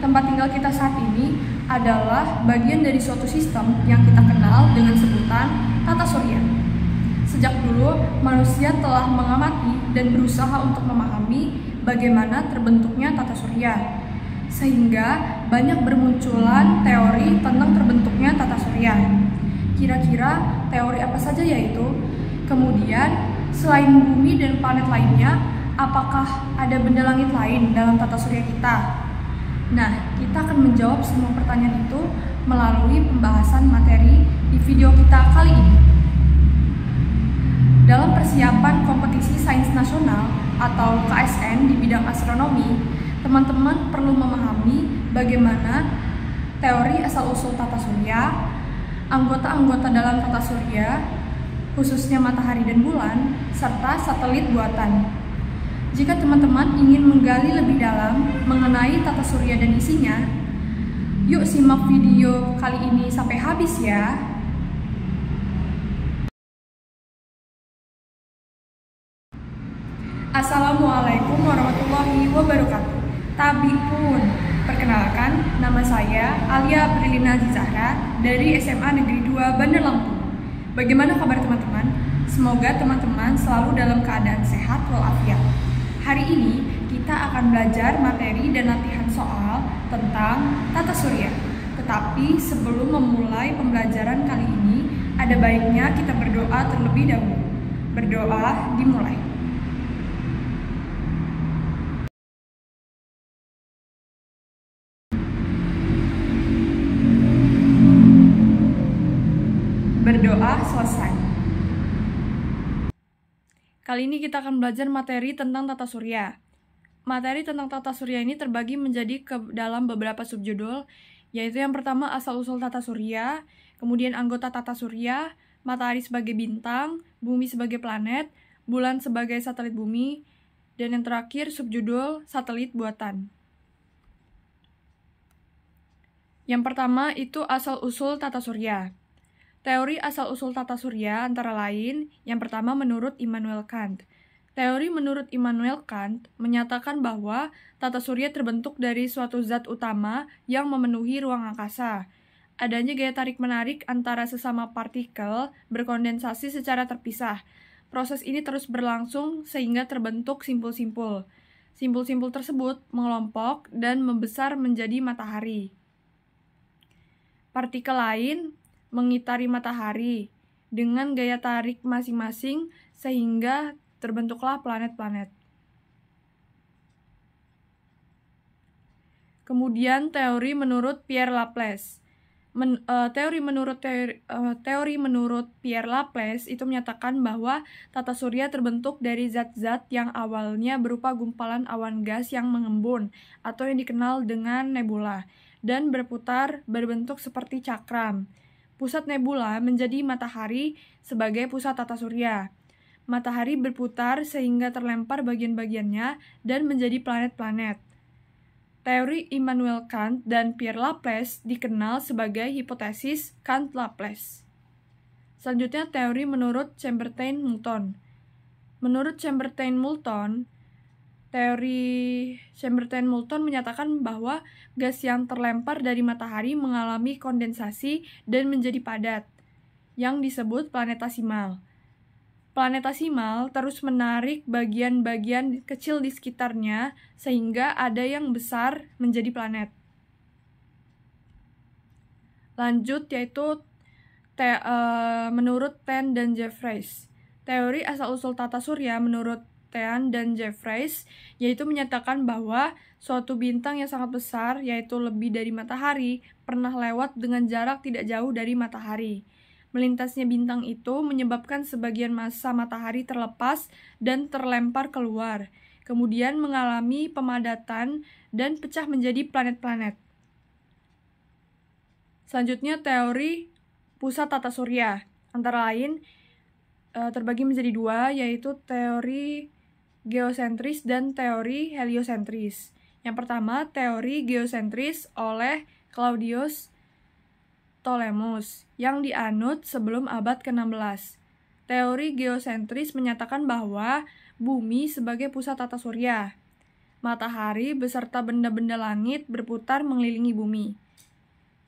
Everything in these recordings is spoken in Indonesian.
tempat tinggal kita saat ini adalah bagian dari suatu sistem yang kita kenal dengan sebutan tata surya. Sejak dulu, manusia telah mengamati dan berusaha untuk memahami bagaimana terbentuknya tata surya, sehingga banyak bermunculan teori tentang terbentuknya tata surya. Kira-kira teori apa saja yaitu? Kemudian, selain bumi dan planet lainnya, apakah ada benda langit lain dalam tata surya kita? Nah, kita akan menjawab semua pertanyaan itu melalui pembahasan materi di video kita kali ini. Dalam persiapan kompetisi sains nasional atau KSN di bidang astronomi, teman-teman perlu memahami bagaimana teori asal-usul tata surya, anggota-anggota dalam tata surya, khususnya matahari dan bulan, serta satelit buatan. Jika teman-teman ingin menggali lebih dalam mengenai tata surya dan isinya, yuk simak video kali ini sampai habis ya. Assalamualaikum warahmatullahi wabarakatuh. Tabi pun, perkenalkan, nama saya Alia Prilina Zahra dari SMA Negeri 2 Bandar Lampung. Bagaimana kabar teman-teman? Semoga teman-teman selalu dalam keadaan sehat walafiat. Hari ini kita akan belajar materi dan latihan soal tentang tata surya. Tetapi sebelum memulai pembelajaran kali ini, ada baiknya kita berdoa terlebih dahulu. Berdoa dimulai. Berdoa selesai. Kali ini kita akan belajar materi tentang tata surya. Materi tentang tata surya ini terbagi menjadi dalam beberapa subjudul, yaitu yang pertama asal-usul tata surya, kemudian anggota tata surya, matahari sebagai bintang, bumi sebagai planet, bulan sebagai satelit bumi, dan yang terakhir subjudul satelit buatan. Yang pertama itu asal-usul tata surya. Teori asal-usul tata surya antara lain, yang pertama menurut Immanuel Kant. Teori menurut Immanuel Kant menyatakan bahwa tata surya terbentuk dari suatu zat utama yang memenuhi ruang angkasa. Adanya gaya tarik-menarik antara sesama partikel berkondensasi secara terpisah. Proses ini terus berlangsung sehingga terbentuk simpul-simpul. Simpul-simpul tersebut mengelompok dan membesar menjadi matahari. Partikel lain mengitari matahari dengan gaya tarik masing-masing sehingga terbentuklah planet-planet. Kemudian teori menurut Pierre Laplace. Teori menurut Pierre Laplace itu menyatakan bahwa tata surya terbentuk dari zat-zat yang awalnya berupa gumpalan awan gas yang mengembun atau yang dikenal dengan nebula dan berputar berbentuk seperti cakram. Pusat nebula menjadi matahari sebagai pusat tata surya. Matahari berputar sehingga terlempar bagian-bagiannya dan menjadi planet-planet. Teori Immanuel Kant dan Pierre Laplace dikenal sebagai hipotesis Kant-Laplace. Selanjutnya teori menurut Chambertin-Moulton. Menurut Chambertin-Moulton, teori Chambertin-Moulton menyatakan bahwa gas yang terlempar dari matahari mengalami kondensasi dan menjadi padat, yang disebut planetasimal. Planetasimal terus menarik bagian-bagian kecil di sekitarnya sehingga ada yang besar menjadi planet. Lanjut yaitu menurut Ten dan Jeffreys. Teori asal-usul tata surya menurut Ten dan Jeffreys yaitu menyatakan bahwa suatu bintang yang sangat besar, yaitu lebih dari matahari, pernah lewat dengan jarak tidak jauh dari matahari. Melintasnya bintang itu menyebabkan sebagian massa matahari terlepas dan terlempar keluar, kemudian mengalami pemadatan dan pecah menjadi planet-planet. Selanjutnya teori pusat tata surya, antara lain terbagi menjadi dua, yaitu teori geosentris dan teori heliosentris. Yang pertama, teori geosentris oleh Claudius Ptolemus yang dianut sebelum abad ke-16. Teori geosentris menyatakan bahwa bumi sebagai pusat tata surya. matahari beserta benda-benda langit berputar mengelilingi bumi.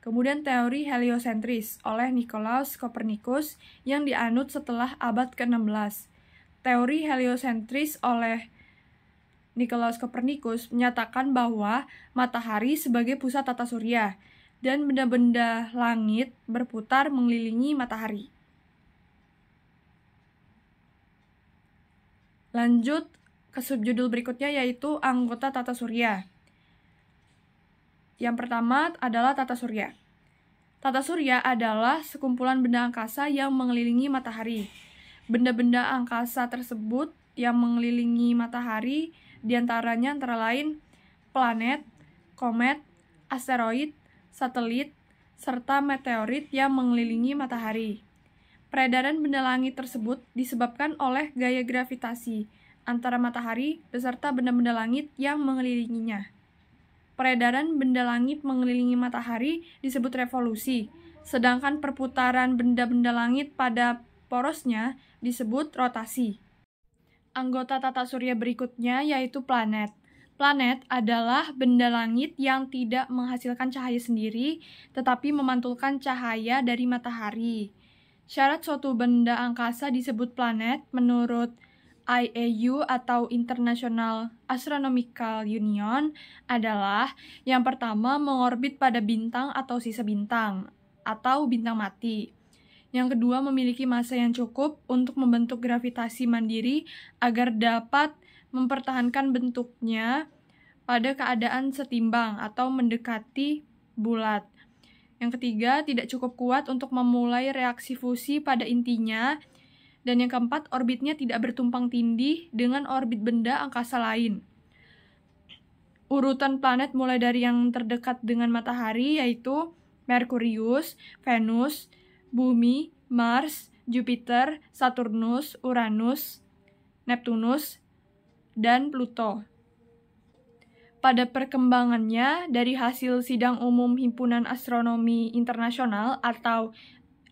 Kemudian teori heliosentris oleh Nicolaus Copernicus yang dianut setelah abad ke-16. Teori heliosentris oleh Nicolaus Copernicus menyatakan bahwa matahari sebagai pusat tata surya dan benda-benda langit berputar mengelilingi matahari. Lanjut ke subjudul berikutnya, yaitu anggota tata surya. Yang pertama adalah tata surya. Tata surya adalah sekumpulan benda angkasa yang mengelilingi matahari. Benda-benda angkasa tersebut yang mengelilingi matahari diantaranya antara lain planet, komet, asteroid, satelit, serta meteorit yang mengelilingi matahari. Peredaran benda langit tersebut disebabkan oleh gaya gravitasi antara matahari beserta benda-benda langit yang mengelilinginya. Peredaran benda langit mengelilingi matahari disebut revolusi, sedangkan perputaran benda-benda langit pada porosnya disebut rotasi. Anggota tata surya berikutnya yaitu planet. Planet adalah benda langit yang tidak menghasilkan cahaya sendiri, tetapi memantulkan cahaya dari matahari. Syarat suatu benda angkasa disebut planet menurut IAU atau International Astronomical Union adalah yang pertama mengorbit pada bintang atau sisa bintang atau bintang mati. Yang kedua memiliki massa yang cukup untuk membentuk gravitasi mandiri agar dapat mempertahankan bentuknya pada keadaan setimbang atau mendekati bulat. Yang ketiga tidak cukup kuat untuk memulai reaksi fusi pada intinya. Dan yang keempat, orbitnya tidak bertumpang tindih dengan orbit benda angkasa lain. Urutan planet mulai dari yang terdekat dengan matahari yaitu Merkurius, Venus, Bumi, Mars, Jupiter, Saturnus, Uranus, Neptunus, dan Pluto. Pada perkembangannya, dari hasil sidang umum Himpunan Astronomi Internasional atau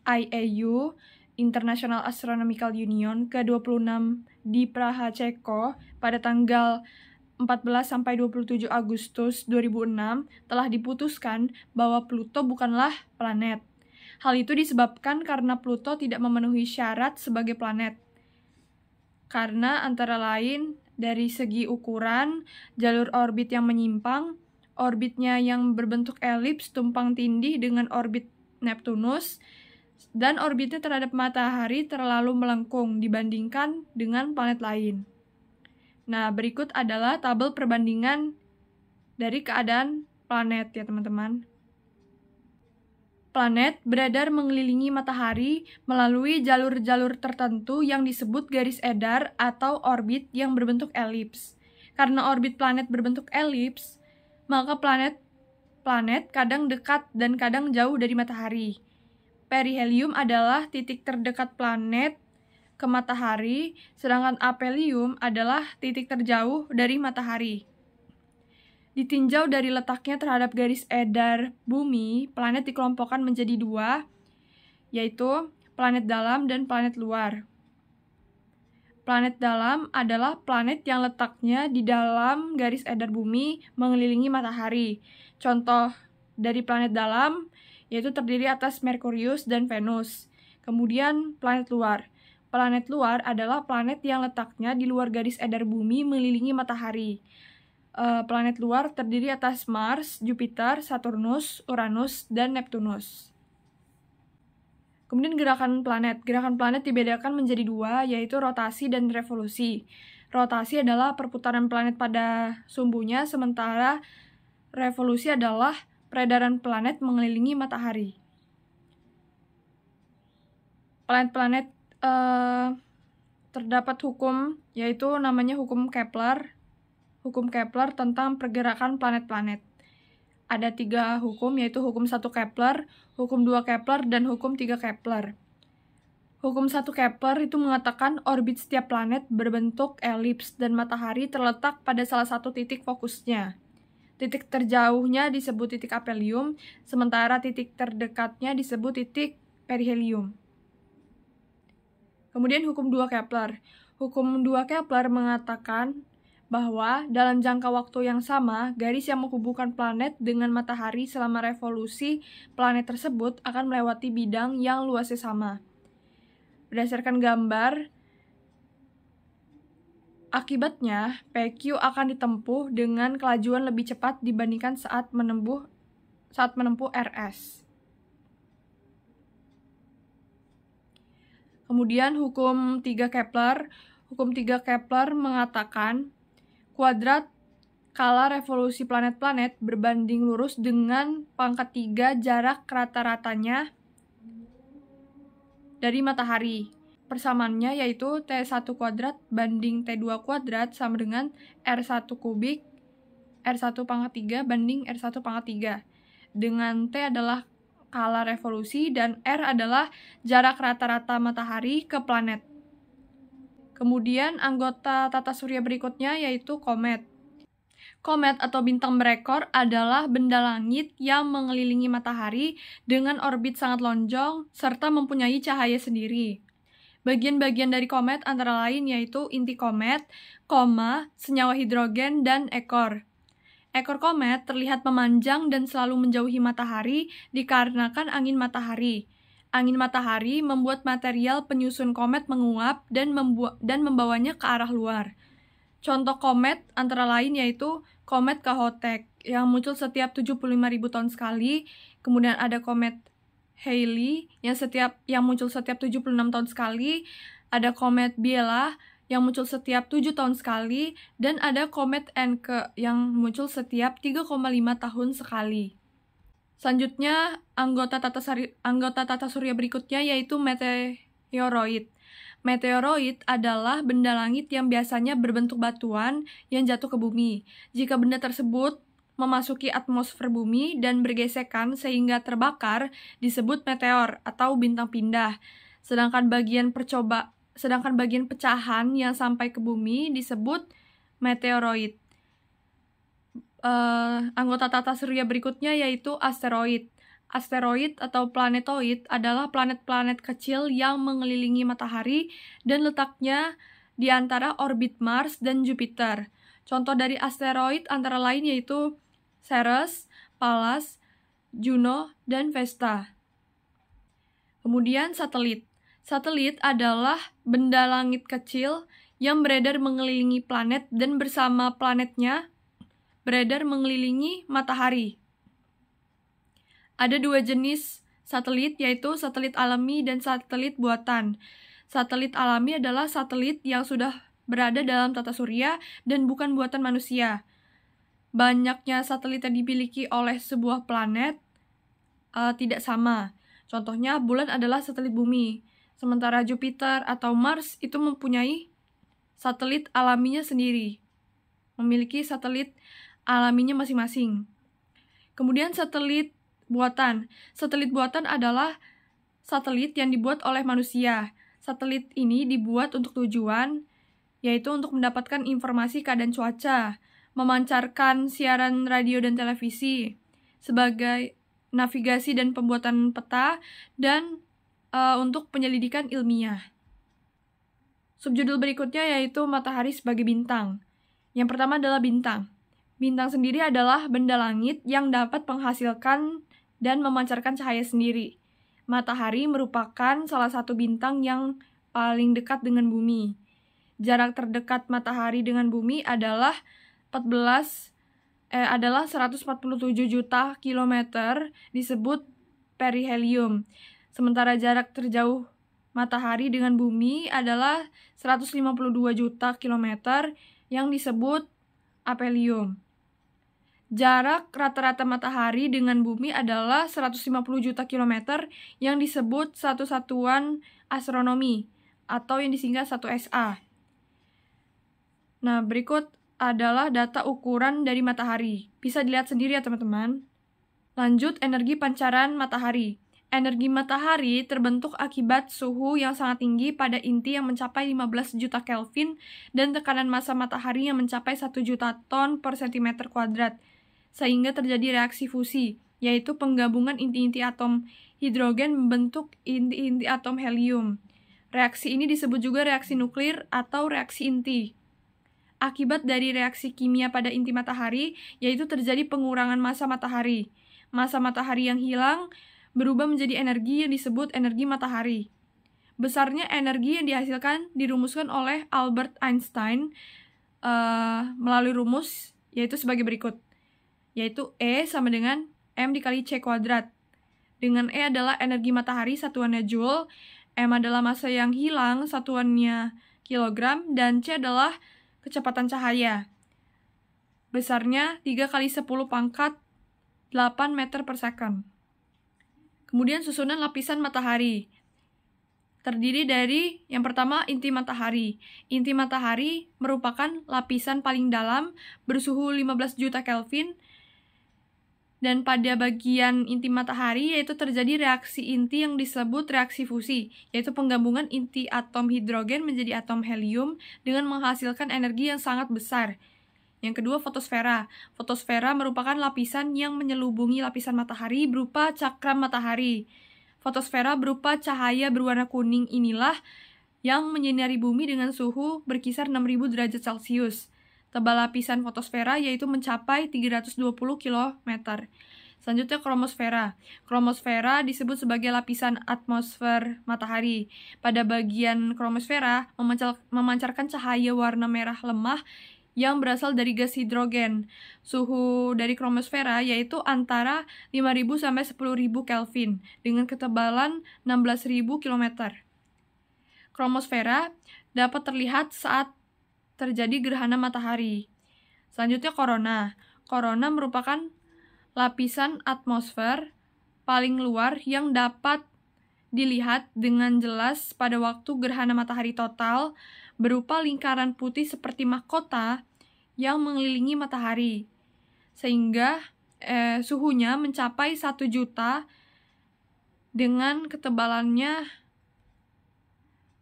IAU, International Astronomical Union ke-26 di Praha, Ceko pada tanggal 14-27 Agustus 2006 telah diputuskan bahwa Pluto bukanlah planet. Hal itu disebabkan karena Pluto tidak memenuhi syarat sebagai planet. Karena antara lain dari segi ukuran, jalur orbit yang menyimpang, orbitnya yang berbentuk elips tumpang tindih dengan orbit Neptunus, dan orbitnya terhadap matahari terlalu melengkung dibandingkan dengan planet lain. Nah, berikut adalah tabel perbandingan dari keadaan planet ya teman-teman. Planet beredar mengelilingi matahari melalui jalur-jalur tertentu yang disebut garis edar atau orbit yang berbentuk elips. Karena orbit planet berbentuk elips, maka planet kadang dekat dan kadang jauh dari matahari. Perihelium adalah titik terdekat planet ke matahari, sedangkan aphelium adalah titik terjauh dari matahari. Ditinjau dari letaknya terhadap garis edar bumi, planet dikelompokkan menjadi dua, yaitu planet dalam dan planet luar. Planet dalam adalah planet yang letaknya di dalam garis edar bumi mengelilingi matahari. Contoh dari planet dalam yaitu terdiri atas Merkurius dan Venus. Kemudian planet luar. Planet luar adalah planet yang letaknya di luar garis edar bumi mengelilingi matahari. Planet luar terdiri atas Mars, Jupiter, Saturnus, Uranus, dan Neptunus. Kemudian gerakan planet. Gerakan planet dibedakan menjadi dua, yaitu rotasi dan revolusi. Rotasi adalah perputaran planet pada sumbunya, sementara revolusi adalah peredaran planet mengelilingi matahari. Planet-planet terdapat hukum, yaitu namanya hukum Kepler. Hukum Kepler tentang pergerakan planet-planet. Ada 3 hukum, yaitu hukum 1 Kepler, hukum 2 Kepler, dan hukum 3 Kepler. Hukum 1 Kepler itu mengatakan orbit setiap planet berbentuk elips dan matahari terletak pada salah satu titik fokusnya. Titik terjauhnya disebut titik aphelium, sementara titik terdekatnya disebut titik perihelium. Kemudian hukum 2 Kepler. Hukum 2 Kepler mengatakan bahwa dalam jangka waktu yang sama, garis yang menghubungkan planet dengan matahari selama revolusi planet tersebut akan melewati bidang yang luasnya sama. Berdasarkan gambar, akibatnya PQ akan ditempuh dengan kelajuan lebih cepat dibandingkan saat menempuh RS. Kemudian hukum 3 Kepler. Hukum 3 Kepler mengatakan kuadrat skala revolusi planet-planet berbanding lurus dengan pangkat 3 jarak rata-ratanya dari matahari. Persamaannya yaitu T1 kuadrat banding T2 kuadrat sama dengan R1 kubik R1 pangkat 3 banding R1 pangkat 3. Dengan T adalah skala revolusi dan R adalah jarak rata-rata matahari ke planet. Kemudian anggota tata surya berikutnya yaitu komet. Komet atau bintang berekor adalah benda langit yang mengelilingi matahari dengan orbit sangat lonjong serta mempunyai cahaya sendiri. Bagian-bagian dari komet antara lain yaitu inti komet, koma, senyawa hidrogen, dan ekor. Ekor komet terlihat memanjang dan selalu menjauhi matahari dikarenakan angin matahari. Angin matahari membuat material penyusun komet menguap dan membawanya ke arah luar. Contoh komet antara lain yaitu komet Kohoutek yang muncul setiap 75.000 tahun sekali, kemudian ada komet Halley yang muncul setiap 76 tahun sekali, ada komet Biela yang muncul setiap 7 tahun sekali, dan ada komet Encke yang muncul setiap 3,5 tahun sekali. Selanjutnya, anggota tata surya berikutnya yaitu meteoroid. Meteoroid adalah benda langit yang biasanya berbentuk batuan yang jatuh ke bumi. Jika benda tersebut memasuki atmosfer bumi dan bergesekan sehingga terbakar, disebut meteor atau bintang pindah. Sedangkan bagian pecahan yang sampai ke bumi disebut meteoroid. Anggota tata surya berikutnya yaitu asteroid. Asteroid atau planetoid adalah planet-planet kecil yang mengelilingi matahari dan letaknya di antara orbit Mars dan Jupiter. Contoh dari asteroid antara lain yaitu Ceres, Pallas, Juno, dan Vesta. Kemudian satelit. Satelit adalah benda langit kecil yang beredar mengelilingi planet dan bersama planetnya beredar mengelilingi matahari. Ada 2 jenis satelit, yaitu satelit alami dan satelit buatan. Satelit alami adalah satelit yang sudah berada dalam tata surya dan bukan buatan manusia. Banyaknya satelit yang dimiliki oleh sebuah planet tidak sama. Contohnya, bulan adalah satelit bumi, sementara Jupiter atau Mars itu mempunyai satelit alaminya sendiri, memiliki satelit alaminya masing-masing. Kemudian satelit buatan. Satelit buatan adalah satelit yang dibuat oleh manusia. Satelit ini dibuat untuk tujuan, yaitu untuk mendapatkan informasi keadaan cuaca, memancarkan siaran radio dan televisi, sebagai navigasi dan pembuatan peta, dan untuk penyelidikan ilmiah. Subjudul berikutnya yaitu matahari sebagai bintang. Yang pertama adalah bintang. Bintang sendiri adalah benda langit yang dapat menghasilkan dan memancarkan cahaya sendiri. Matahari merupakan salah satu bintang yang paling dekat dengan bumi. Jarak terdekat matahari dengan bumi adalah 147 juta kilometer, disebut perihelium. Sementara jarak terjauh matahari dengan bumi adalah 152 juta kilometer yang disebut aphelium. Jarak rata-rata matahari dengan bumi adalah 150 juta kilometer yang disebut satu satuan astronomi atau yang disingkat 1 SA. Nah, berikut adalah data ukuran dari matahari. Bisa dilihat sendiri ya teman-teman. Lanjut, energi pancaran matahari. Energi matahari terbentuk akibat suhu yang sangat tinggi pada inti yang mencapai 15 juta Kelvin dan tekanan massa matahari yang mencapai 1 juta ton per cm², sehingga terjadi reaksi fusi, yaitu penggabungan inti-inti atom hidrogen membentuk inti-inti atom helium. Reaksi ini disebut juga reaksi nuklir atau reaksi inti. Akibat dari reaksi kimia pada inti matahari, yaitu terjadi pengurangan massa matahari. Massa matahari yang hilang berubah menjadi energi yang disebut energi matahari. Besarnya energi yang dihasilkan dirumuskan oleh Albert Einstein melalui rumus yaitu sebagai berikut, yaitu E sama dengan M dikali C kuadrat. Dengan E adalah energi matahari, satuannya Joule, M adalah massa yang hilang, satuannya kilogram, dan C adalah kecepatan cahaya. Besarnya 3 kali 10 pangkat 8 meter per second. Kemudian susunan lapisan matahari. Terdiri dari yang pertama inti matahari. Inti matahari merupakan lapisan paling dalam bersuhu 15 juta Kelvin. Dan pada bagian inti matahari yaitu terjadi reaksi inti yang disebut reaksi fusi, yaitu penggabungan inti atom hidrogen menjadi atom helium dengan menghasilkan energi yang sangat besar. Yang kedua, fotosfera. Fotosfera merupakan lapisan yang menyelubungi lapisan matahari berupa cakram matahari. Fotosfera berupa cahaya berwarna kuning inilah yang menyinari bumi dengan suhu berkisar 6000 derajat Celcius. Tebal lapisan fotosfera yaitu mencapai 320 km. Selanjutnya kromosfera. Kromosfera disebut sebagai lapisan atmosfer matahari. Pada bagian kromosfera memancarkan cahaya warna merah lemah yang berasal dari gas hidrogen. Suhu dari kromosfera yaitu antara 5000 sampai 10000 Kelvin dengan ketebalan 16000 km. Kromosfera dapat terlihat saat terjadi gerhana matahari. Selanjutnya korona. Korona merupakan lapisan atmosfer paling luar yang dapat dilihat dengan jelas pada waktu gerhana matahari total berupa lingkaran putih seperti mahkota yang mengelilingi matahari. Sehingga suhunya mencapai 1 juta dengan ketebalannya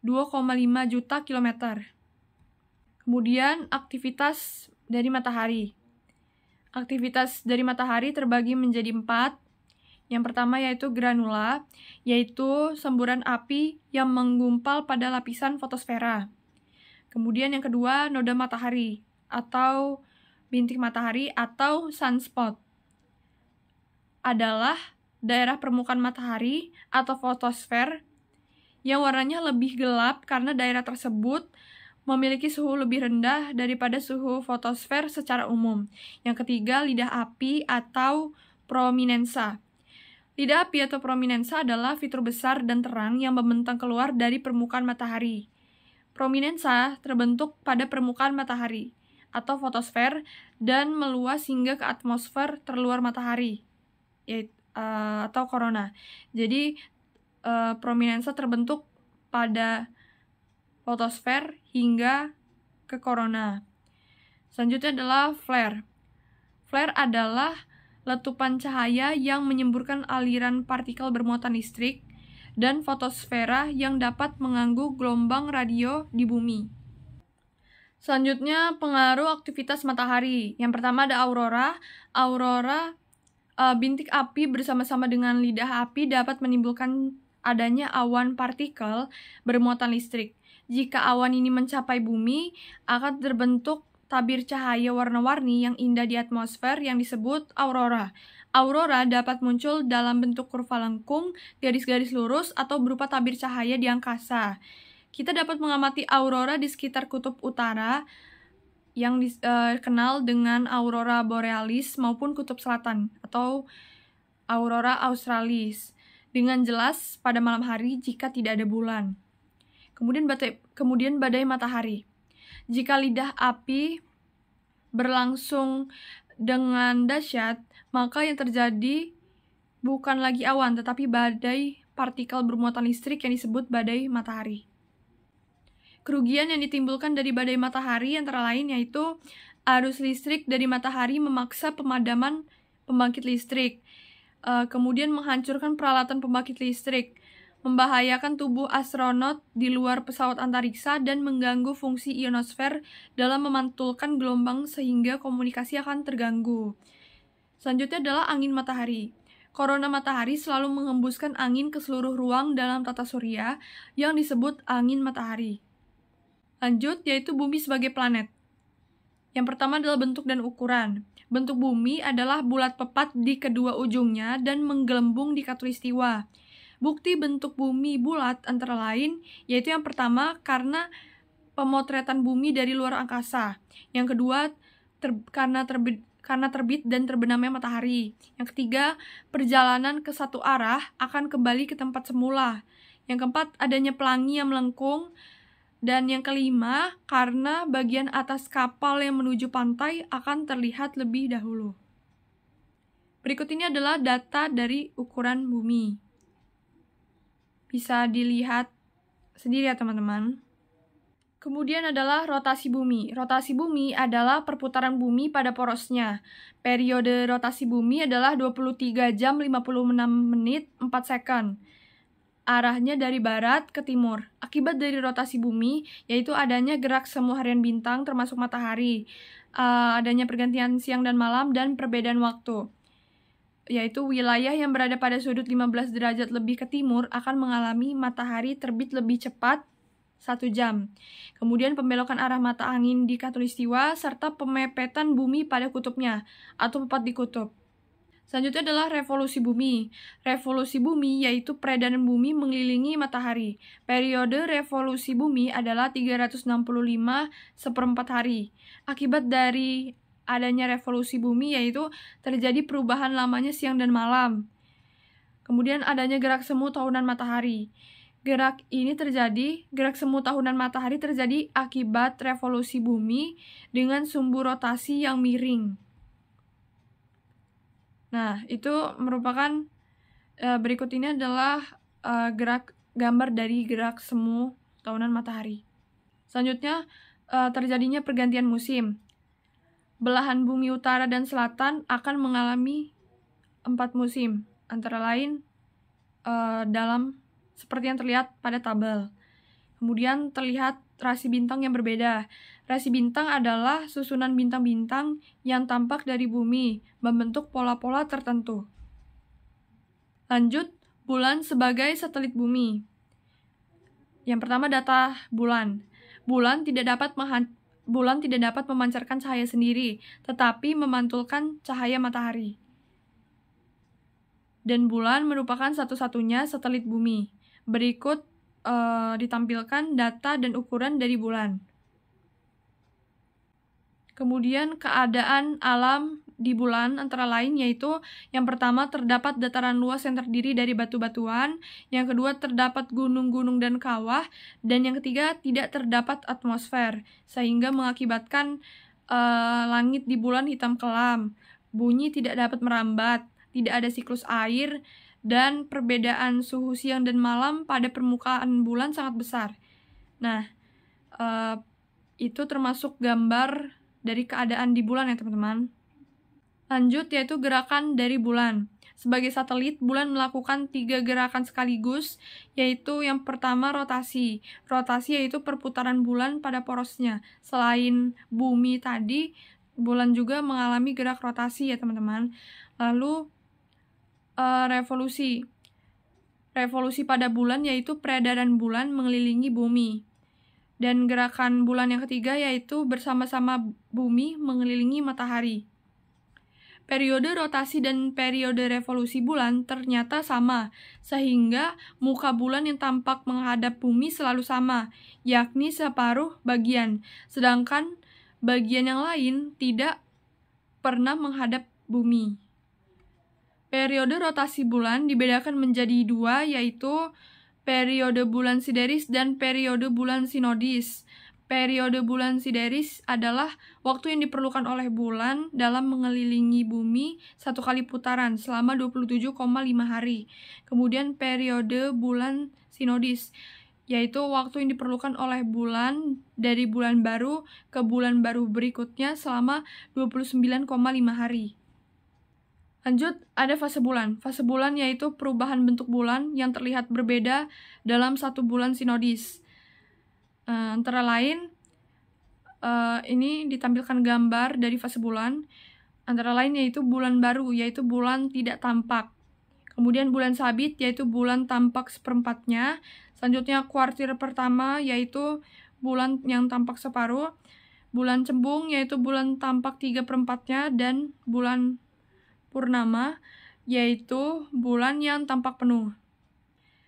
2,5 juta kilometer. Kemudian aktivitas dari matahari. Aktivitas dari matahari terbagi menjadi 4. Yang pertama yaitu granula, yaitu semburan api yang menggumpal pada lapisan fotosfera. Kemudian yang kedua, noda matahari atau bintik matahari atau sunspot adalah daerah permukaan matahari atau fotosfer yang warnanya lebih gelap karena daerah tersebut memiliki suhu lebih rendah daripada suhu fotosfer secara umum. Yang ketiga, lidah api atau prominensa. Lidah api atau prominensa adalah fitur besar dan terang yang membentang keluar dari permukaan matahari. Prominensa terbentuk pada permukaan matahari atau fotosfer dan meluas hingga ke atmosfer terluar matahari, yaitu atau korona. Jadi prominensa terbentuk pada fotosfer hingga ke korona. Selanjutnya adalah flare. Flare adalah letupan cahaya yang menyemburkan aliran partikel bermuatan listrik dan fotosfera yang dapat mengganggu gelombang radio di bumi. Selanjutnya, pengaruh aktivitas matahari. Yang pertama ada aurora. Aurora, bintik api bersama-sama dengan lidah api dapat menimbulkan adanya awan partikel bermuatan listrik. Jika awan ini mencapai bumi, akan terbentuk tabir cahaya warna-warni yang indah di atmosfer yang disebut aurora. Aurora dapat muncul dalam bentuk kurva lengkung, garis-garis lurus, atau berupa tabir cahaya di angkasa. Kita dapat mengamati aurora di sekitar kutub utara yang dikenal dengan aurora borealis maupun kutub selatan atau aurora australis dengan jelas pada malam hari jika tidak ada bulan. Kemudian badai matahari. Jika lidah api berlangsung dengan dahsyat, maka yang terjadi bukan lagi awan, tetapi badai partikel bermuatan listrik yang disebut badai matahari. Kerugian yang ditimbulkan dari badai matahari antara lain yaitu arus listrik dari matahari memaksa pemadaman pembangkit listrik, kemudian menghancurkan peralatan pembangkit listrik, membahayakan tubuh astronot di luar pesawat antariksa, dan mengganggu fungsi ionosfer dalam memantulkan gelombang sehingga komunikasi akan terganggu. Selanjutnya adalah angin matahari. Korona matahari selalu menghembuskan angin ke seluruh ruang dalam tata surya yang disebut angin matahari. Lanjut, yaitu bumi sebagai planet. Yang pertama adalah bentuk dan ukuran. Bentuk bumi adalah bulat pepat di kedua ujungnya dan menggelembung di khatulistiwa. Bukti bentuk bumi bulat antara lain yaitu yang pertama karena pemotretan bumi dari luar angkasa. Yang kedua karena terbit dan terbenamnya matahari. Yang ketiga, perjalanan ke satu arah akan kembali ke tempat semula. Yang keempat, adanya pelangi yang melengkung. Dan yang kelima, karena bagian atas kapal yang menuju pantai akan terlihat lebih dahulu. Berikut ini adalah data dari ukuran bumi. Bisa dilihat sendiri ya teman-teman. Kemudian adalah rotasi bumi. Rotasi bumi adalah perputaran bumi pada porosnya. Periode rotasi bumi adalah 23 jam 56 menit 4 second. Arahnya dari barat ke timur. Akibat dari rotasi bumi, yaitu adanya gerak semu harian bintang termasuk matahari, adanya pergantian siang dan malam, dan perbedaan waktu. Yaitu wilayah yang berada pada sudut 15 derajat lebih ke timur akan mengalami matahari terbit lebih cepat 1 jam. Kemudian pembelokan arah mata angin di khatulistiwa, serta pemepetan bumi pada kutubnya, atau tepat di kutub. Selanjutnya adalah revolusi bumi. Revolusi bumi yaitu peredaran bumi mengelilingi matahari. Periode revolusi bumi adalah 365 seperempat hari. Akibat dari adanya revolusi bumi yaitu terjadi perubahan lamanya siang dan malam. Kemudian adanya gerak semu tahunan matahari. Gerak semu tahunan matahari terjadi akibat revolusi bumi dengan sumbu rotasi yang miring. Nah, itu merupakan berikut ini adalah gambar dari gerak semu tahunan matahari. Selanjutnya, terjadinya pergantian musim. Belahan bumi utara dan selatan akan mengalami 4 musim, antara lain seperti yang terlihat pada tabel. Kemudian terlihat rasi bintang yang berbeda. Rasi bintang adalah susunan bintang-bintang yang tampak dari bumi, membentuk pola-pola tertentu. Lanjut, bulan sebagai satelit bumi. Yang pertama, data bulan. Bulan tidak dapat memancarkan cahaya sendiri, tetapi memantulkan cahaya matahari. Dan bulan merupakan satu-satunya satelit bumi. Berikut ditampilkan data dan ukuran dari bulan. Kemudian keadaan alam di bulan antara lain yaitu yang pertama terdapat dataran luas yang terdiri dari batu-batuan, yang kedua terdapat gunung-gunung dan kawah, dan yang ketiga tidak terdapat atmosfer sehingga mengakibatkan langit di bulan hitam kelam, bunyi tidak dapat merambat, tidak ada siklus air, dan perbedaan suhu siang dan malam pada permukaan bulan sangat besar. Nah, itu termasuk gambar dari keadaan di bulan ya teman-teman. Lanjut yaitu gerakan dari bulan. Sebagai satelit, bulan melakukan 3 gerakan sekaligus, yaitu yang pertama rotasi. Rotasi yaitu perputaran bulan pada porosnya. Selain bumi tadi, bulan juga mengalami gerak rotasi ya teman-teman. Lalu revolusi. Revolusi pada bulan yaitu peredaran bulan mengelilingi bumi. Dan gerakan bulan yang ketiga yaitu bersama-sama bumi mengelilingi matahari. Periode rotasi dan periode revolusi bulan ternyata sama, sehingga muka bulan yang tampak menghadap bumi selalu sama, yakni separuh bagian, sedangkan bagian yang lain tidak pernah menghadap bumi. Periode rotasi bulan dibedakan menjadi 2, yaitu periode bulan sideris dan periode bulan sinodis. Periode bulan sideris adalah waktu yang diperlukan oleh bulan dalam mengelilingi bumi 1 kali putaran selama 27,5 hari. Kemudian periode bulan sinodis, yaitu waktu yang diperlukan oleh bulan dari bulan baru ke bulan baru berikutnya selama 29,5 hari. Lanjut, ada fase bulan. Fase bulan yaitu perubahan bentuk bulan yang terlihat berbeda dalam 1 bulan sinodis. Antara lain, ini ditampilkan gambar dari fase bulan. Antara lain yaitu bulan baru, yaitu bulan tidak tampak. Kemudian bulan sabit, yaitu bulan tampak seperempatnya. Selanjutnya kuartil pertama, yaitu bulan yang tampak separuh. bulan cembung yaitu bulan tampak 3/4-nya, dan bulan purnama yaitu bulan yang tampak penuh.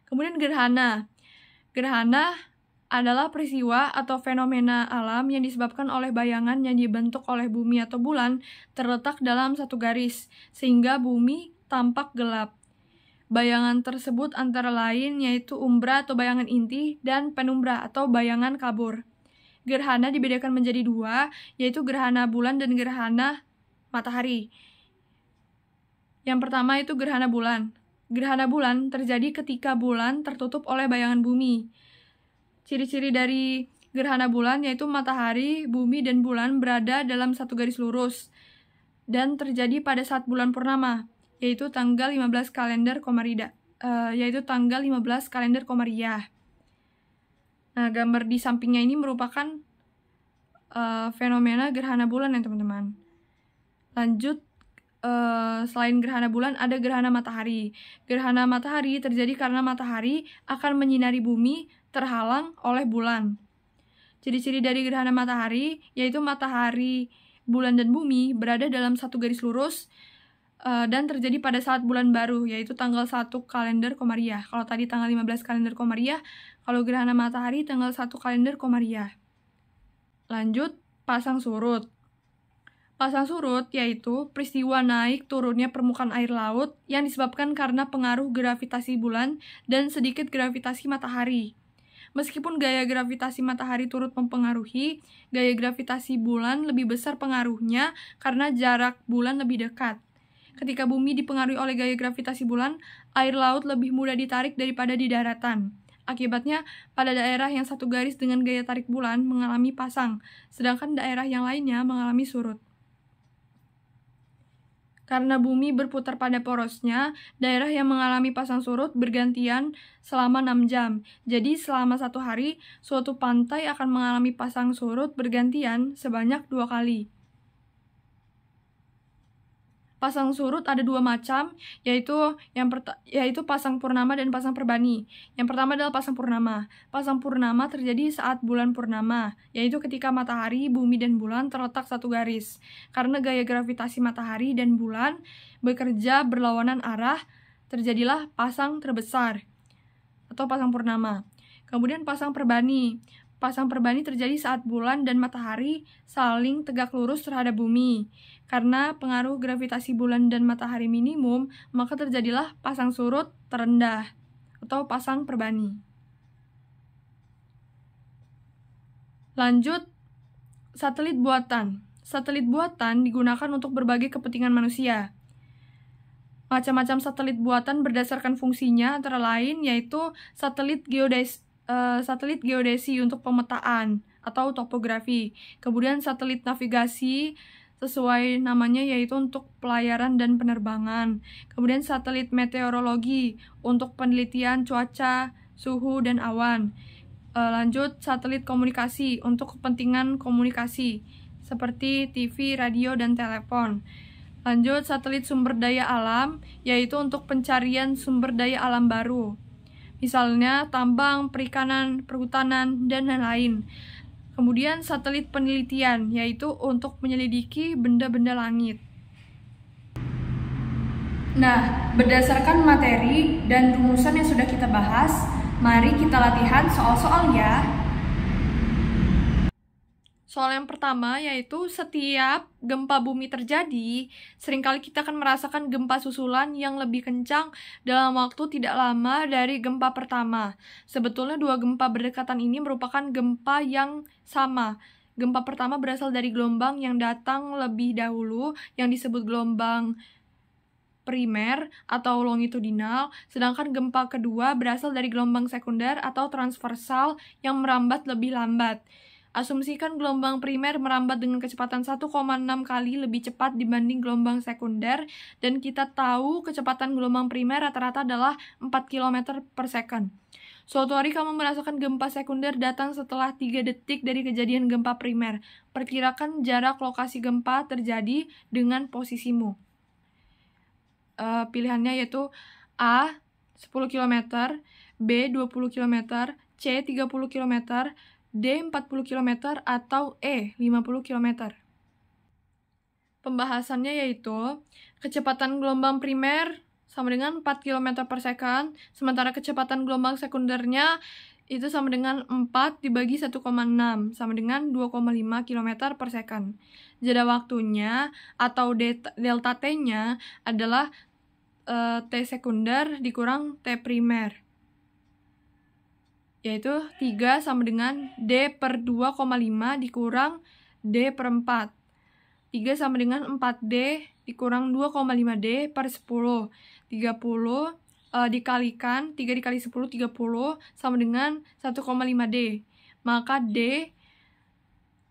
Kemudian gerhana. Gerhana adalah peristiwa atau fenomena alam yang disebabkan oleh bayangan yang dibentuk oleh bumi atau bulan terletak dalam satu garis, sehingga bumi tampak gelap. Bayangan tersebut antara lain yaitu umbra atau bayangan inti dan penumbra atau bayangan kabur. Gerhana dibedakan menjadi dua, yaitu gerhana bulan dan gerhana matahari. Yang pertama itu gerhana bulan. Gerhana bulan terjadi ketika bulan tertutup oleh bayangan bumi. Ciri-ciri dari gerhana bulan yaitu matahari, bumi, dan bulan berada dalam satu garis lurus dan terjadi pada saat bulan purnama, yaitu tanggal 15 kalender Komariah. Nah, gambar di sampingnya ini merupakan fenomena gerhana bulan ya teman-teman. Lanjut, selain gerhana bulan ada gerhana matahari. Gerhana matahari terjadi karena matahari akan menyinari bumi terhalang oleh bulan. Ciri-ciri dari gerhana matahari yaitu matahari, bulan, dan bumi berada dalam satu garis lurus dan terjadi pada saat bulan baru, yaitu tanggal 1 kalender Komariah. Kalau tadi tanggal 15 kalender Komariah, kalau gerhana matahari tanggal 1 kalender Komariah. Lanjut, pasang surut. Pasang surut yaitu peristiwa naik turunnya permukaan air laut yang disebabkan karena pengaruh gravitasi bulan dan sedikit gravitasi matahari. Meskipun gaya gravitasi matahari turut mempengaruhi, gaya gravitasi bulan lebih besar pengaruhnya karena jarak bulan lebih dekat. Ketika bumi dipengaruhi oleh gaya gravitasi bulan, air laut lebih mudah ditarik daripada di daratan. Akibatnya, pada daerah yang satu garis dengan gaya tarik bulan mengalami pasang, sedangkan daerah yang lainnya mengalami surut. Karena bumi berputar pada porosnya, daerah yang mengalami pasang surut bergantian selama 6 jam. Jadi selama 1 hari, suatu pantai akan mengalami pasang surut bergantian sebanyak 2 kali. Pasang surut ada 2 macam, yaitu pasang purnama dan pasang perbani. Yang pertama adalah pasang purnama. Pasang purnama terjadi saat bulan purnama, yaitu ketika matahari, bumi, dan bulan terletak satu garis. Karena gaya gravitasi matahari dan bulan bekerja berlawanan arah, terjadilah pasang terbesar atau pasang purnama. Kemudian pasang perbani. Pasang perbani terjadi saat bulan dan matahari saling tegak lurus terhadap bumi. Karena pengaruh gravitasi bulan dan matahari minimum, maka terjadilah pasang surut terendah atau pasang perbani. Lanjut, satelit buatan. Satelit buatan digunakan untuk berbagai kepentingan manusia. Macam-macam satelit buatan berdasarkan fungsinya antara lain yaitu satelit geodesi untuk pemetaan atau topografi. Kemudian satelit navigasi sesuai namanya yaitu untuk pelayaran dan penerbangan. Kemudian satelit meteorologi untuk penelitian cuaca, suhu, dan awan. Lanjut, satelit komunikasi untuk kepentingan komunikasi seperti TV, radio, dan telepon. Lanjut, satelit sumber daya alam yaitu untuk pencarian sumber daya alam baru. Misalnya tambang, perikanan, perhutanan, dan lain-lain. Kemudian satelit penelitian, yaitu untuk menyelidiki benda-benda langit. Nah, berdasarkan materi dan rumusan yang sudah kita bahas, mari kita latihan soal-soal ya. Soal yang pertama yaitu setiap gempa bumi terjadi, seringkali kita akan merasakan gempa susulan yang lebih kencang dalam waktu tidak lama dari gempa pertama. Sebetulnya 2 gempa berdekatan ini merupakan gempa yang sama. Gempa pertama berasal dari gelombang yang datang lebih dahulu yang disebut gelombang primer atau longitudinal, sedangkan gempa kedua berasal dari gelombang sekunder atau transversal yang merambat lebih lambat. Asumsikan gelombang primer merambat dengan kecepatan 1,6 kali lebih cepat dibanding gelombang sekunder, dan kita tahu kecepatan gelombang primer rata-rata adalah 4 km per second. Suatu hari kamu merasakan gempa sekunder datang setelah 3 detik dari kejadian gempa primer. Perkirakan jarak lokasi gempa terjadi dengan posisimu. Pilihannya yaitu A. 10 km, B. 20 km, C. 30 km, D 40 km, atau E 50 km. Pembahasannya yaitu kecepatan gelombang primer sama dengan 4 km per second, sementara kecepatan gelombang sekundernya itu sama dengan 4 dibagi 1,6, sama dengan 2,5 km per second. Jeda waktunya atau delta T-nya adalah T sekunder dikurang T primer, yaitu 3 sama dengan D per 2,5 dikurang D per 4. 3 sama dengan 4D dikurang 2,5D per 10. 30 dikalikan 3 dikali 10, 30 sama dengan 1,5D. Maka D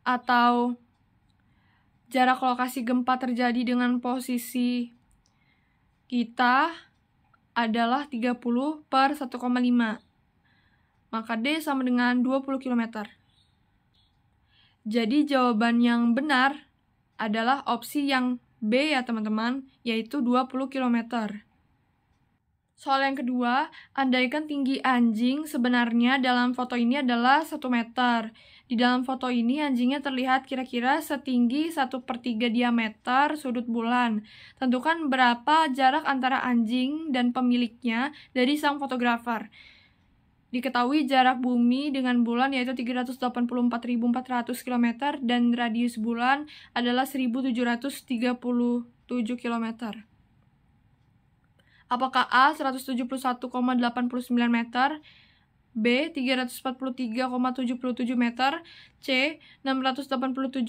atau jarak lokasi gempa terjadi dengan posisi kita adalah 30 per 1,5. Maka D sama dengan 20 km. Jadi jawaban yang benar adalah opsi yang B ya teman-teman, yaitu 20 km. Soal yang kedua, andaikan tinggi anjing sebenarnya dalam foto ini adalah 1 meter. Di dalam foto ini anjingnya terlihat kira-kira setinggi 1/3 diameter sudut bulan. Tentukan berapa jarak antara anjing dan pemiliknya dari sang fotografer. Diketahui jarak bumi dengan bulan yaitu 384.400 km dan radius bulan adalah 1.737 km. Apakah A 171,89 meter, B 343,77 meter, C 687,54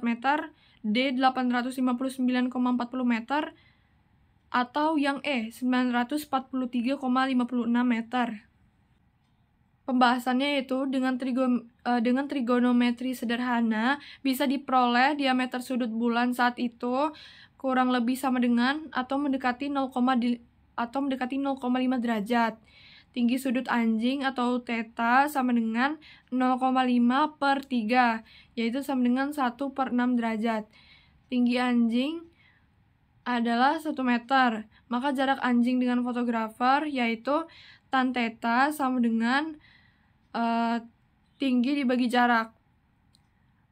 meter, D 859,40 meter, atau yang E 943,56 meter? Pembahasannya yaitu dengan trigonometri sederhana bisa diperoleh diameter sudut bulan saat itu kurang lebih sama dengan atau mendekati 0,5 derajat. Tinggi sudut anjing atau theta sama dengan 0,5 per 3, yaitu sama dengan 1/6 derajat. Tinggi anjing adalah 1 meter, maka jarak anjing dengan fotografer yaitu tan theta sama dengan tinggi dibagi jarak.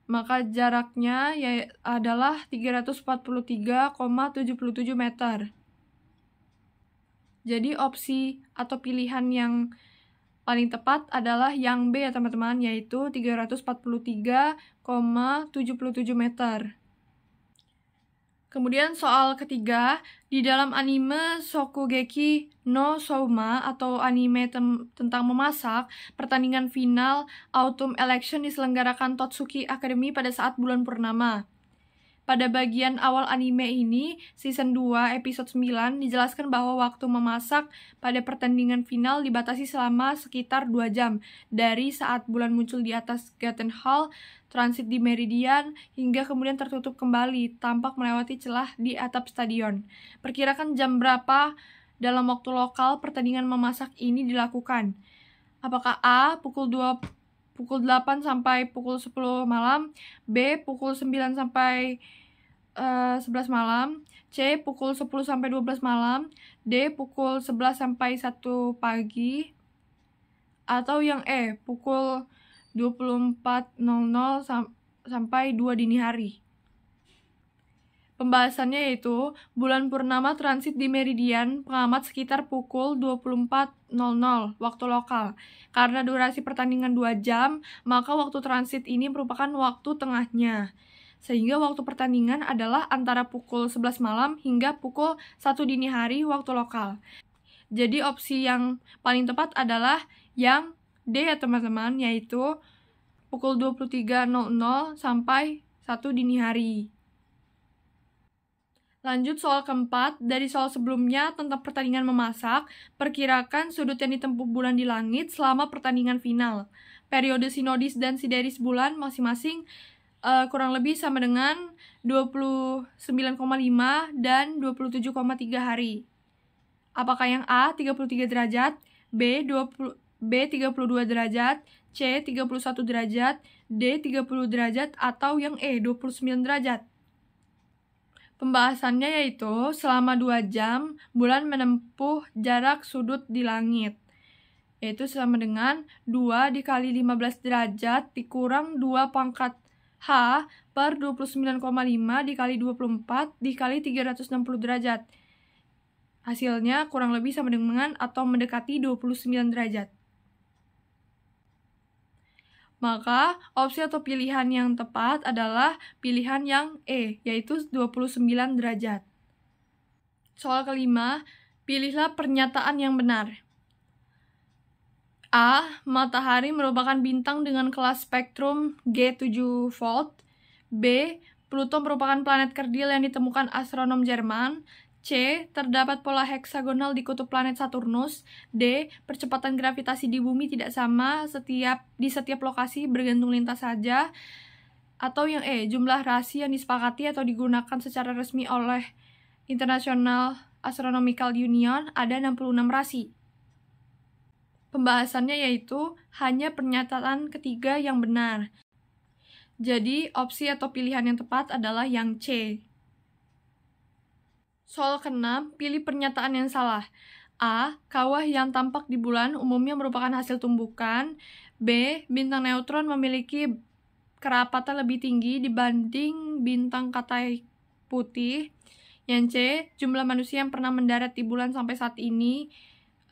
Maka jaraknya adalah 343,77 meter. Jadi opsi atau pilihan yang paling tepat adalah yang B ya teman-teman, yaitu 343,77 meter. Kemudian soal ketiga, di dalam anime Shokugeki no Souma atau anime tentang memasak, pertandingan final Autumn Election diselenggarakan Totsuki Academy pada saat bulan purnama. Pada bagian awal anime ini, season 2 episode 9 dijelaskan bahwa waktu memasak pada pertandingan final dibatasi selama sekitar 2 jam dari saat bulan muncul di atas Gaten Hall, transit di Meridian, hingga kemudian tertutup kembali, tampak melewati celah di atap stadion. Perkirakan jam berapa dalam waktu lokal pertandingan memasak ini dilakukan? Apakah A. pukul 8 sampai pukul 10 malam, B. pukul 9 sampai 11 malam, C. pukul 10 sampai 12 malam, D. pukul 11 sampai 1 pagi, atau yang E. pukul 24.00 sampai 2 dini hari. Pembahasannya yaitu bulan purnama transit di meridian pengamat sekitar pukul 24.00 waktu lokal. Karena durasi pertandingan 2 jam, maka waktu transit ini merupakan waktu tengahnya. Sehingga waktu pertandingan adalah antara pukul 11 malam hingga pukul 1 dini hari waktu lokal. Jadi opsi yang paling tepat adalah yang D ya teman-teman, yaitu pukul 23.00 sampai 1 dini hari. Lanjut soal keempat, dari soal sebelumnya tentang pertandingan memasak, perkirakan sudut yang ditempuh bulan di langit selama pertandingan final. Periode sinodis dan sideris bulan masing-masing kurang lebih sama dengan 29,5 dan 27,3 hari. Apakah yang A 33 derajat, B 32 derajat, C 31 derajat, D 30 derajat, atau yang E 29 derajat? Pembahasannya yaitu selama 2 jam bulan menempuh jarak sudut di langit, yaitu sama dengan 2 dikali 15 derajat dikurang 2 pangkat H per 29,5 dikali 24 dikali 360 derajat. Hasilnya kurang lebih sama dengan atau mendekati 29 derajat. Maka opsi atau pilihan yang tepat adalah pilihan yang E, yaitu 29 derajat. Soal kelima, pilihlah pernyataan yang benar. A. Matahari merupakan bintang dengan kelas spektrum G7 volt. B. Pluto merupakan planet kerdil yang ditemukan astronom Jerman. C. Terdapat pola heksagonal di kutub planet Saturnus. D. Percepatan gravitasi di bumi tidak sama di setiap lokasi, bergantung lintas saja. Atau yang E. Jumlah rasi yang disepakati atau digunakan secara resmi oleh International Astronomical Union ada 66 rasi. Pembahasannya yaitu hanya pernyataan ketiga yang benar. Jadi, opsi atau pilihan yang tepat adalah yang C. Soal ke-6, pilih pernyataan yang salah. A. Kawah yang tampak di bulan umumnya merupakan hasil tumbukan. B. Bintang neutron memiliki kerapatan lebih tinggi dibanding bintang katai putih. Yang C. Jumlah manusia yang pernah mendarat di bulan sampai saat ini,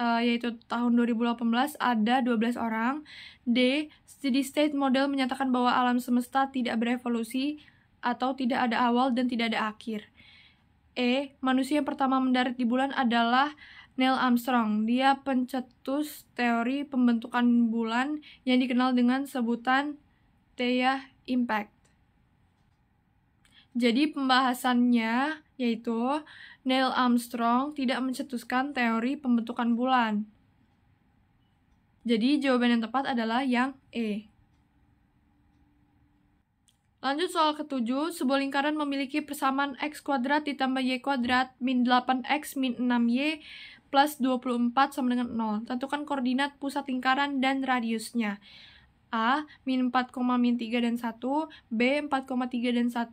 yaitu tahun 2018, ada 12 orang. D. Steady state model menyatakan bahwa alam semesta tidak berevolusi atau tidak ada awal dan tidak ada akhir. E. Manusia yang pertama mendarat di bulan adalah Neil Armstrong. Dia pencetus teori pembentukan bulan yang dikenal dengan sebutan Theia Impact. Jadi pembahasannya yaitu Neil Armstrong tidak mencetuskan teori pembentukan bulan. Jadi jawaban yang tepat adalah yang E. Lanjut soal ke-7, sebuah lingkaran memiliki persamaan x kuadrat ditambah y kuadrat min 8x min 6y plus 24 sama dengan 0. Tentukan koordinat pusat lingkaran dan radiusnya. A. Min 4, min 3 dan 1. B. 4,3 dan 1.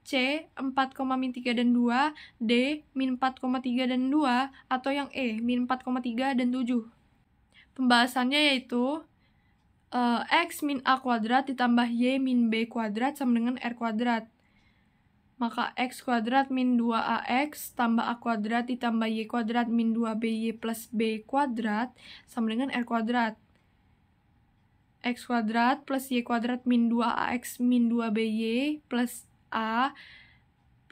C. 4, min 3 dan 2. D. Min 4,3 dan 2. Atau yang E. Min 4,3 dan 7. Pembahasannya yaitu X min A kuadrat ditambah Y min B kuadrat sama dengan R kuadrat. Maka X kuadrat min 2AX tambah A kuadrat ditambah Y kuadrat min 2BY plus B kuadrat sama dengan R kuadrat. X kuadrat plus Y kuadrat min 2AX min 2BY plus A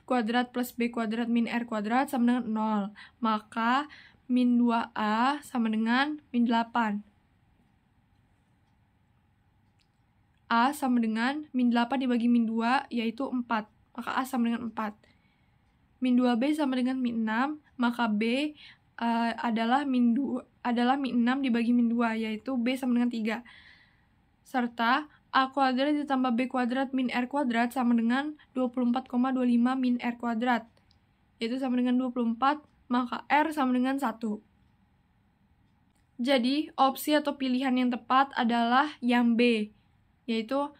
kuadrat plus B kuadrat min R kuadrat sama dengan 0. Maka min 2A sama dengan min 8. A sama dengan min 8 dibagi min 2, yaitu 4. Maka A sama dengan 4. Min 2B sama dengan min 6, maka B adalah min 6 dibagi min 2, yaitu B sama dengan 3. Serta A kuadrat ditambah B kuadrat min R kuadrat sama dengan 24,25 min R kuadrat, yaitu sama dengan 24, maka R sama dengan 1. Jadi, opsi atau pilihan yang tepat adalah yang B, yaitu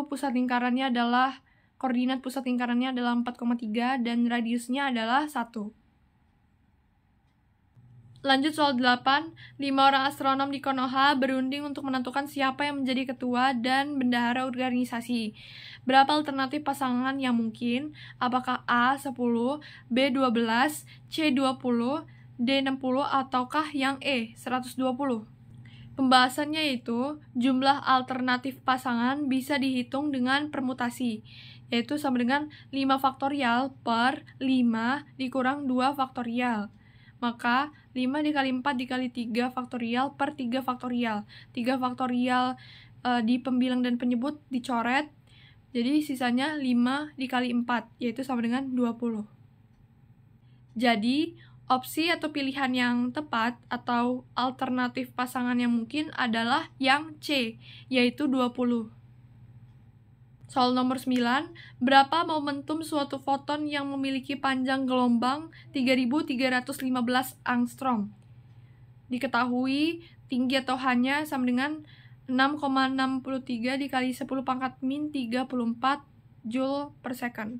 pusat lingkarannya adalah koordinat pusat lingkarannya adalah 4,3 dan radiusnya adalah 1. Lanjut soal 8, 5 orang astronom di Konoha berunding untuk menentukan siapa yang menjadi ketua dan bendahara organisasi. Berapa alternatif pasangan yang mungkin? Apakah A 10, B 12, C 20, D 60, ataukah yang E 120? Pembahasannya yaitu jumlah alternatif pasangan bisa dihitung dengan permutasi, yaitu sama dengan 5 faktorial per 5 dikurang 2 faktorial. Maka 5 dikali 4 dikali 3 faktorial per 3 faktorial. 3 faktorial di pembilang dan penyebut dicoret, jadi sisanya 5 dikali 4, yaitu sama dengan 20. Jadi, opsi atau pilihan yang tepat atau alternatif pasangan yang mungkin adalah yang C, yaitu 20. Soal nomor 9, berapa momentum suatu foton yang memiliki panjang gelombang 3315 angstrom? Diketahui tinggi atau hanya sama dengan 6,63 dikali 10 pangkat min 34 joule per second.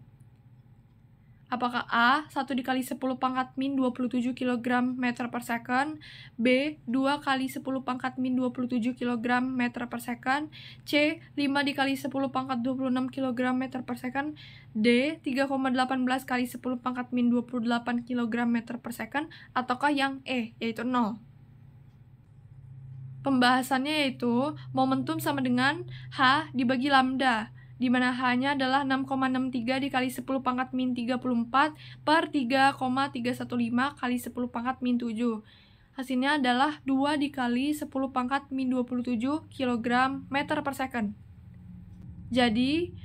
Apakah A. 1 dikali 10 pangkat min 27 kg meter per second, B. 2 kali 10 pangkat min 27 kg meter per second, C. 5 dikali 10 pangkat 26 kg meter per second, D. 3,18 kali 10 pangkat min 28 kg meter per second, ataukah yang E, yaitu 0. Pembahasannya yaitu momentum sama dengan H dibagi lambda, di mana H-nya adalah 6,63 dikali 10 pangkat min 34 per 3,315 kali 10 pangkat min 7. Hasilnya adalah 2 dikali 10 pangkat min 27 kg meter per second. Jadi,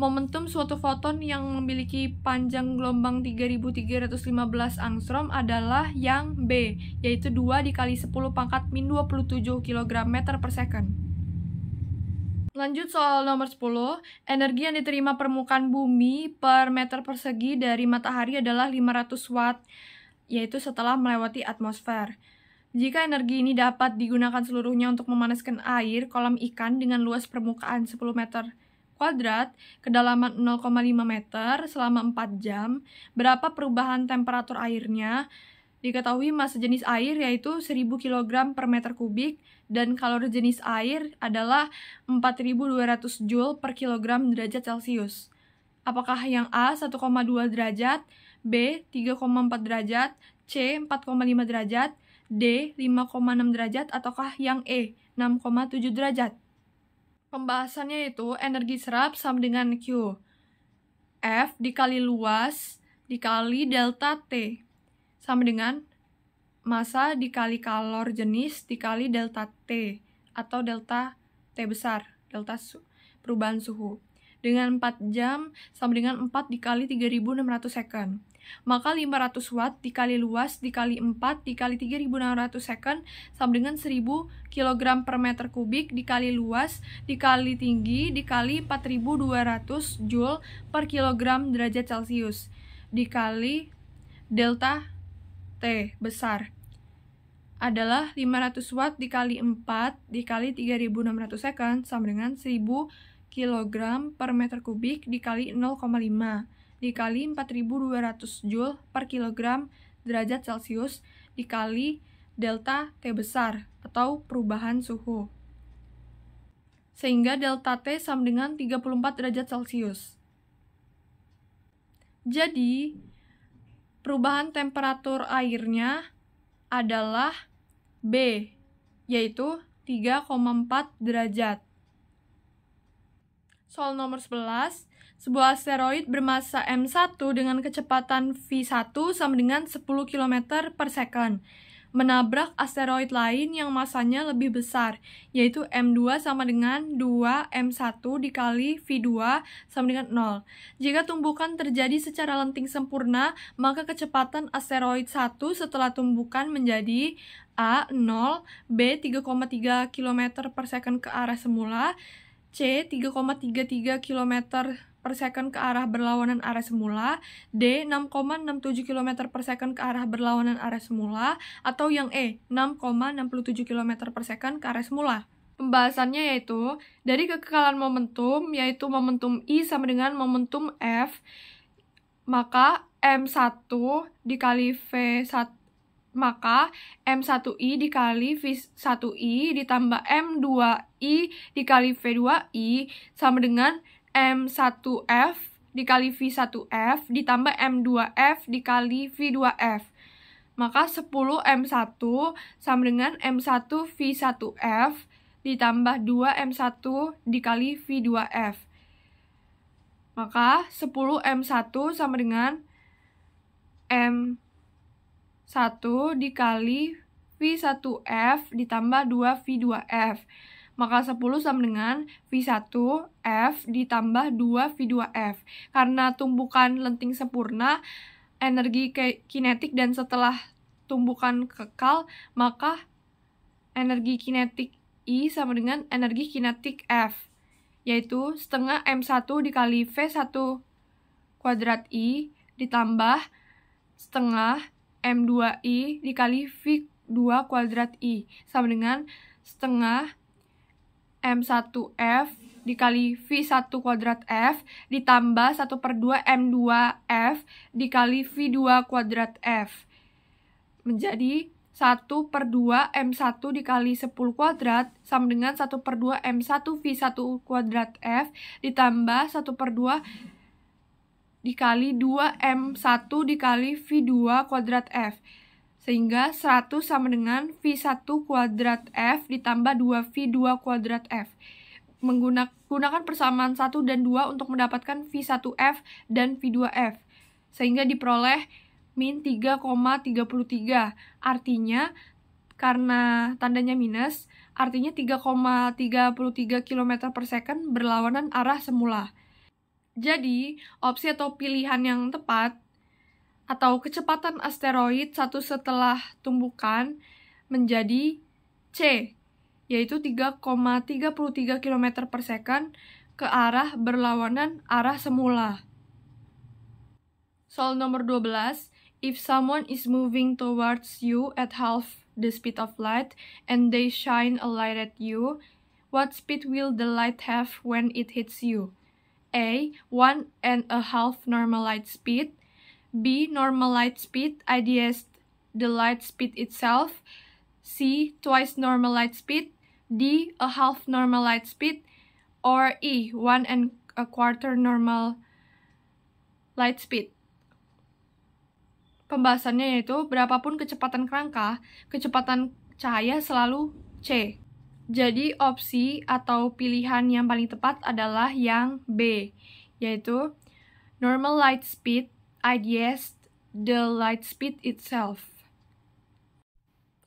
momentum suatu foton yang memiliki panjang gelombang 3315 angstrom adalah yang B, yaitu 2 dikali 10 pangkat min 27 kg meter per second. Lanjut soal nomor 10, energi yang diterima permukaan bumi per meter persegi dari matahari adalah 500 watt, yaitu setelah melewati atmosfer. Jika energi ini dapat digunakan seluruhnya untuk memanaskan air kolam ikan dengan luas permukaan 10 meter kuadrat, kedalaman 0,5 meter selama 4 jam, berapa perubahan temperatur airnya? Diketahui massa jenis air yaitu 1000 kg per meter kubik dan kalori jenis air adalah 4200 Joule per kilogram derajat Celcius. Apakah yang A 1,2 derajat, B 3,4 derajat, C 4,5 derajat, D 5,6 derajat, ataukah yang E 6,7 derajat? Pembahasannya yaitu energi serap sama dengan Q. F dikali luas dikali delta T sama dengan massa dikali kalor jenis dikali delta T atau delta T besar, delta perubahan suhu. Dengan 4 jam sama dengan 4 dikali 3600 second. Maka 500 watt dikali luas dikali 4 dikali 3600 second sama dengan 1000 kg per meter kubik dikali luas dikali tinggi dikali 4200 Joule per kilogram derajat Celcius dikali delta T besar adalah 500 watt dikali 4 dikali 3600 second sama dengan 1000 kg per meter kubik dikali 0,5 dikali 4200 Joule per kilogram derajat Celcius dikali delta T besar atau perubahan suhu. Sehingga delta T sama dengan 34 derajat Celcius. Jadi, perubahan temperatur airnya adalah B, yaitu 3,4 derajat. Soal nomor 11, sebuah asteroid bermassa M1 dengan kecepatan V1 sama dengan 10 km per second menabrak asteroid lain yang massanya lebih besar, yaitu M2 sama dengan 2 M1 dikali V2 sama dengan 0. Jika tumbukan terjadi secara lenting sempurna, maka kecepatan asteroid 1 setelah tumbukan menjadi A. 0, B. 3,3 km per second ke arah semula, C. 3,33 km per second ke arah berlawanan arah semula, D 6,67 km per second ke arah berlawanan arah semula, atau yang E 6,67 km per second ke arah semula. Pembahasannya yaitu dari kekekalan momentum, yaitu momentum I sama dengan momentum F, maka M1 dikali V1 maka M1I dikali V1I ditambah M2I dikali V2I sama dengan M1F dikali V1F ditambah M2F dikali V2F. Maka 10 M1 sama dengan M1 V1F ditambah 2 M1 dikali V2F. Maka 10 M1 sama dengan M1 dikali V1F ditambah 2 V2F. Maka 10 sama dengan V1F ditambah 2 V2F. Karena tumbukan lenting sempurna, energi kinetik dan setelah tumbukan kekal, maka energi kinetik I sama dengan energi kinetik F, yaitu setengah M1 dikali V1 kuadrat I ditambah setengah M2I dikali V2 kuadrat I sama dengan setengah M1F dikali V1 kuadrat F ditambah 1/2 M2F dikali V2 kuadrat F. Menjadi 1/2 M1 dikali 10 kuadrat sama dengan 1/2 M1 V1 kuadrat F ditambah 1/2 dikali 2 M1 dikali V2 kuadrat F. Sehingga 100 sama dengan V1 kuadrat F ditambah 2V2 kuadrat F. Gunakan persamaan 1 dan 2 untuk mendapatkan V1F dan V2F. Sehingga diperoleh min 3,33. Artinya, karena tandanya minus, artinya 3,33 km per second berlawanan arah semula. Jadi, opsi atau pilihan yang tepat atau kecepatan asteroid satu setelah tumbukan menjadi C, yaitu 3,33 km per second ke arah berlawanan arah semula. Soal nomor 12, if someone is moving towards you at half the speed of light and they shine a light at you, what speed will the light have when it hits you? A. 1.5 normal light speed. B. Normal light speed, IDS the light speed itself. C. Twice normal light speed. D. A half normal light speed. Or E. 1.25 normal light speed. Pembahasannya yaitu berapapun kecepatan kerangka, kecepatan cahaya selalu C. Jadi opsi atau pilihan yang paling tepat adalah yang B, yaitu normal light speed, IDS the light speed itself.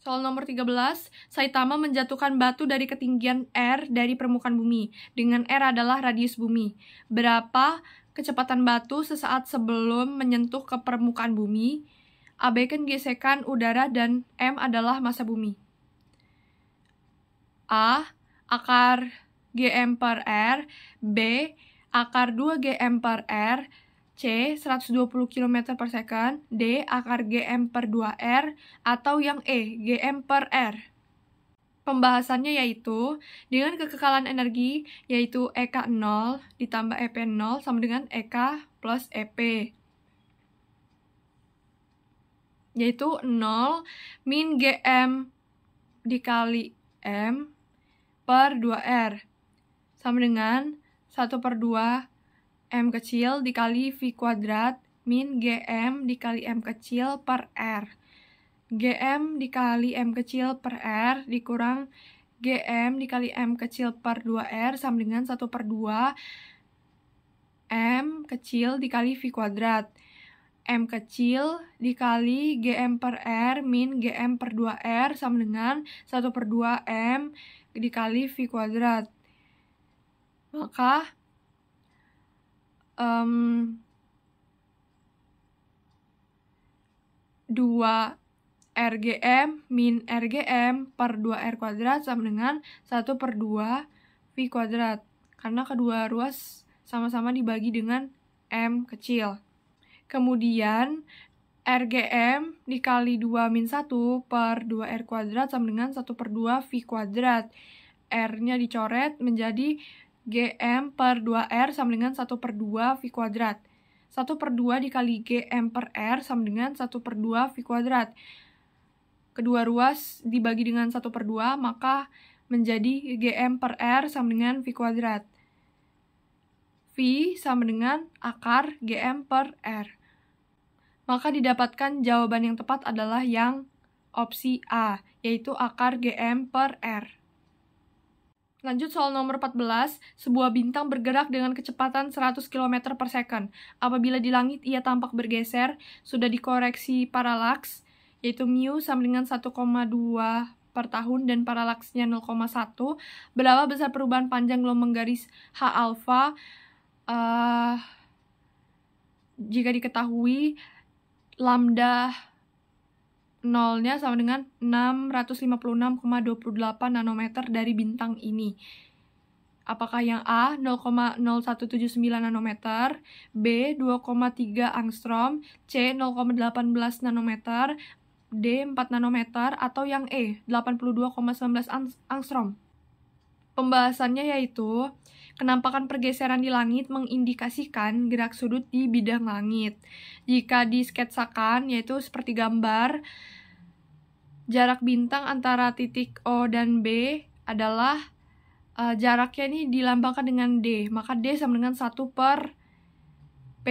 Soal nomor 13, Saitama menjatuhkan batu dari ketinggian R dari permukaan bumi, dengan R adalah radius bumi. Berapa kecepatan batu sesaat sebelum menyentuh ke permukaan bumi? Abaikan gesekan udara dan M adalah massa bumi. A. Akar Gm per R. B. Akar 2 Gm per R. C. 120 km per second. D. Akar Gm per 2R. Atau yang E. Gm per R. Pembahasannya yaitu dengan kekekalan energi yaitu EK 0 ditambah EP 0 sama dengan EK plus EP. Yaitu 0 min Gm dikali M per 2R sama dengan 1/2 M kecil dikali V kuadrat min Gm dikali M kecil per R. Gm dikali M kecil per R dikurang Gm dikali M kecil per 2R sama dengan 1/2 M kecil dikali V kuadrat. M kecil dikali Gm per R min Gm per 2R sama dengan 1/2 M dikali V kuadrat. Maka 2 RGM min RGM per 2R kuadrat sama dengan 1/2 V kuadrat. Karena kedua ruas sama-sama dibagi dengan M kecil. Kemudian RGM dikali 2 min 1 per 2R kuadrat sama dengan 1/2 V kuadrat. R-nya dicoret menjadi Gm per 2R sama dengan 1/2 V kuadrat. 1/2 dikali Gm per R sama dengan 1/2 V kuadrat. Kedua ruas dibagi dengan 1/2, maka menjadi Gm per R sama dengan V kuadrat. V sama dengan akar Gm per R. Maka didapatkan jawaban yang tepat adalah yang opsi A, yaitu akar Gm per R. Lanjut soal nomor 14, sebuah bintang bergerak dengan kecepatan 100 km per second. Apabila di langit ia tampak bergeser, sudah dikoreksi paralaks, yaitu mu sama dengan 1,2 per tahun dan paralaksnya 0,1. Berapa besar perubahan panjang gelombang garis H alpha jika diketahui lambda nolnya sama dengan 656,28 nanometer dari bintang ini. Apakah yang A 0,0179 nanometer, B 2,3 angstrom, C 0,18 nanometer, D 4 nanometer, atau yang E 82,19 angstrom? Pembahasannya yaitu Kenampakan pergeseran di langit mengindikasikan gerak sudut di bidang langit. Jika disketsakan, yaitu seperti gambar, jarak bintang antara titik O dan B adalah jaraknya ini dilambangkan dengan D, maka D sama dengan 1 per P,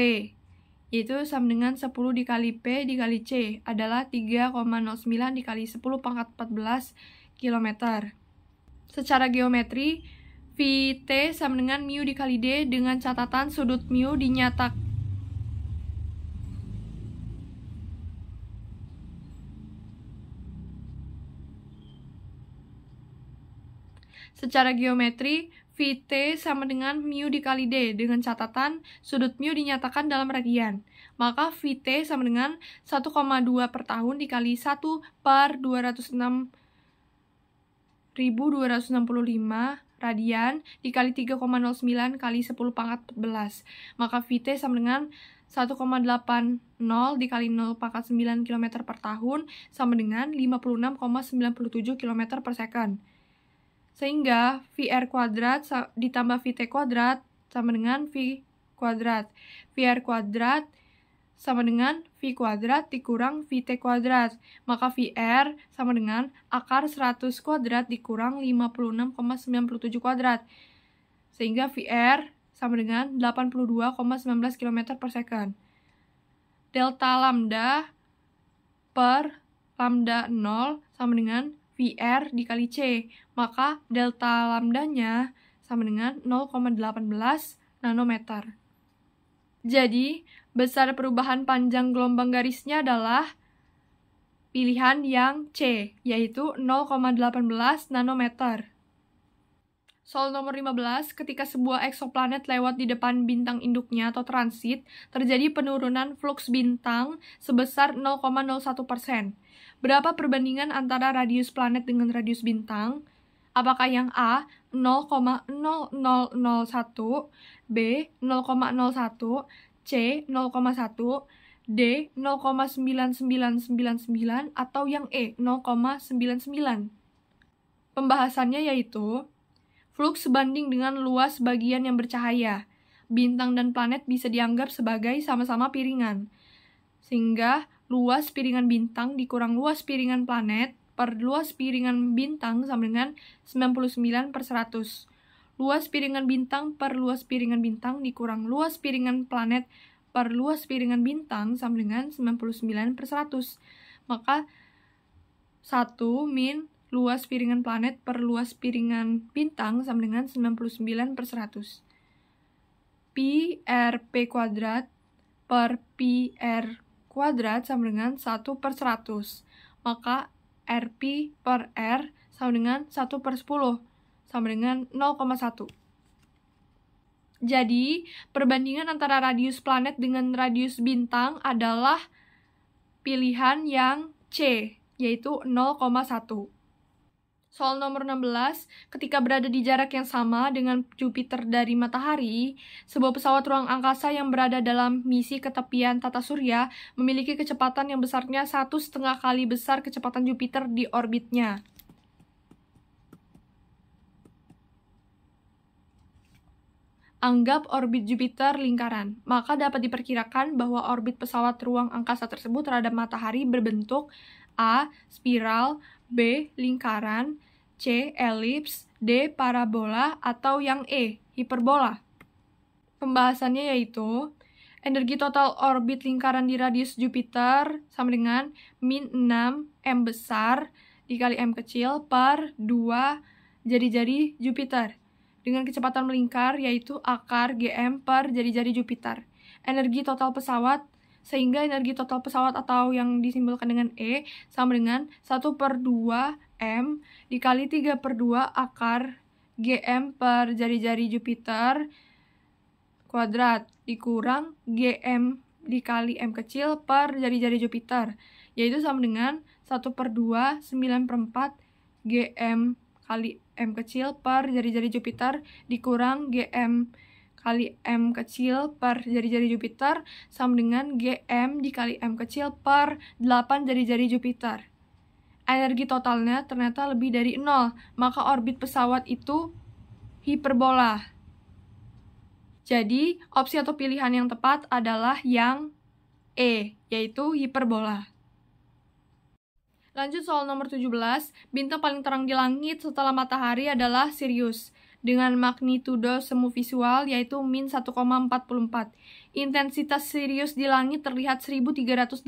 yaitu sama dengan 10 dikali P dikali C, adalah 3,09 dikali 10 pangkat 14 km. Secara geometri, VT sama dengan mu dikali D dengan catatan sudut mu dinyatakan Secara geometri, VT sama dengan mu dikali D dengan catatan sudut mu dinyatakan dalam radian. Maka VT sama dengan 1,2 per tahun dikali 1 per 206.265 radian dikali 3,09 kali 10 pangkat 14. Maka VT sama dengan 1,80 dikali 0 pangkat 9 km per tahun sama dengan 56,97 km per second. Sehingga VR kuadrat ditambah VT kuadrat sama dengan V kuadrat. VR kuadrat sama dengan V kuadrat dikurang VT kuadrat. Maka VR sama dengan akar 100 kuadrat dikurang 56,97 kuadrat. Sehingga VR sama dengan 82,19 km per second. Delta lambda per lambda 0 sama dengan VR dikali C, maka delta lambdanya sama dengan 0,18 nanometer. Jadi, besar perubahan panjang gelombang garisnya adalah pilihan yang C, yaitu 0,18 nanometer. Soal nomor 15, ketika sebuah eksoplanet lewat di depan bintang induknya atau transit, terjadi penurunan fluks bintang sebesar 0,01%. Berapa perbandingan antara radius planet dengan radius bintang? Apakah yang A 0,0001, B 0,01, C 0,1, D 0,9999 atau yang E 0,99? Pembahasannya yaitu fluks sebanding dengan luas bagian yang bercahaya. Bintang dan planet bisa dianggap sebagai sama-sama piringan. Sehingga luas piringan bintang dikurang luas piringan planet per luas piringan bintang sama dengan 99 per 100. Luas piringan bintang per luas piringan bintang dikurang luas piringan planet per luas piringan bintang sama dengan 99 per 100. Maka 1 min luas piringan planet per luas piringan bintang sama dengan 99 per 100. Pi RP kuadrat per Pi R kuadrat sama dengan 1 per 100. Maka Rp per R sama dengan 1 per 10, sama dengan 0,1. Jadi, perbandingan antara radius planet dengan radius bintang adalah pilihan yang C, yaitu 0,1. Soal nomor 16, ketika berada di jarak yang sama dengan Jupiter dari matahari, sebuah pesawat ruang angkasa yang berada dalam misi ke tepian tata surya memiliki kecepatan yang besarnya 1,5 kali besar kecepatan Jupiter di orbitnya. Anggap orbit Jupiter lingkaran, maka dapat diperkirakan bahwa orbit pesawat ruang angkasa tersebut terhadap matahari berbentuk A. Spiral, B. Lingkaran, C. Elips, D. Parabola, atau yang E. Hiperbola. Pembahasannya yaitu energi total orbit lingkaran di radius Jupiter sama dengan min 6 M besar dikali M kecil per 2 jari-jari Jupiter dengan kecepatan melingkar yaitu akar GM per jari-jari Jupiter. Energi total pesawat, sehingga energi total pesawat atau yang disimbolkan dengan E sama dengan 1 per 2 M dikali 3 per 2 akar GM per jari-jari Jupiter kuadrat dikurang GM dikali M kecil per jari-jari Jupiter, yaitu sama dengan 1 per 2 9 per 4 GM kali M kecil per jari-jari Jupiter dikurang GM kali M kecil per jari-jari Jupiter sama dengan GM dikali M kecil per 8 jari-jari Jupiter. Energi totalnya ternyata lebih dari 0, maka orbit pesawat itu hiperbola. Jadi, opsi atau pilihan yang tepat adalah yang E, yaitu hiperbola. Lanjut soal nomor 17, bintang paling terang di langit setelah matahari adalah Sirius, dengan magnitudo semu visual yaitu min 1,44. Intensitas Sirius di langit terlihat 1380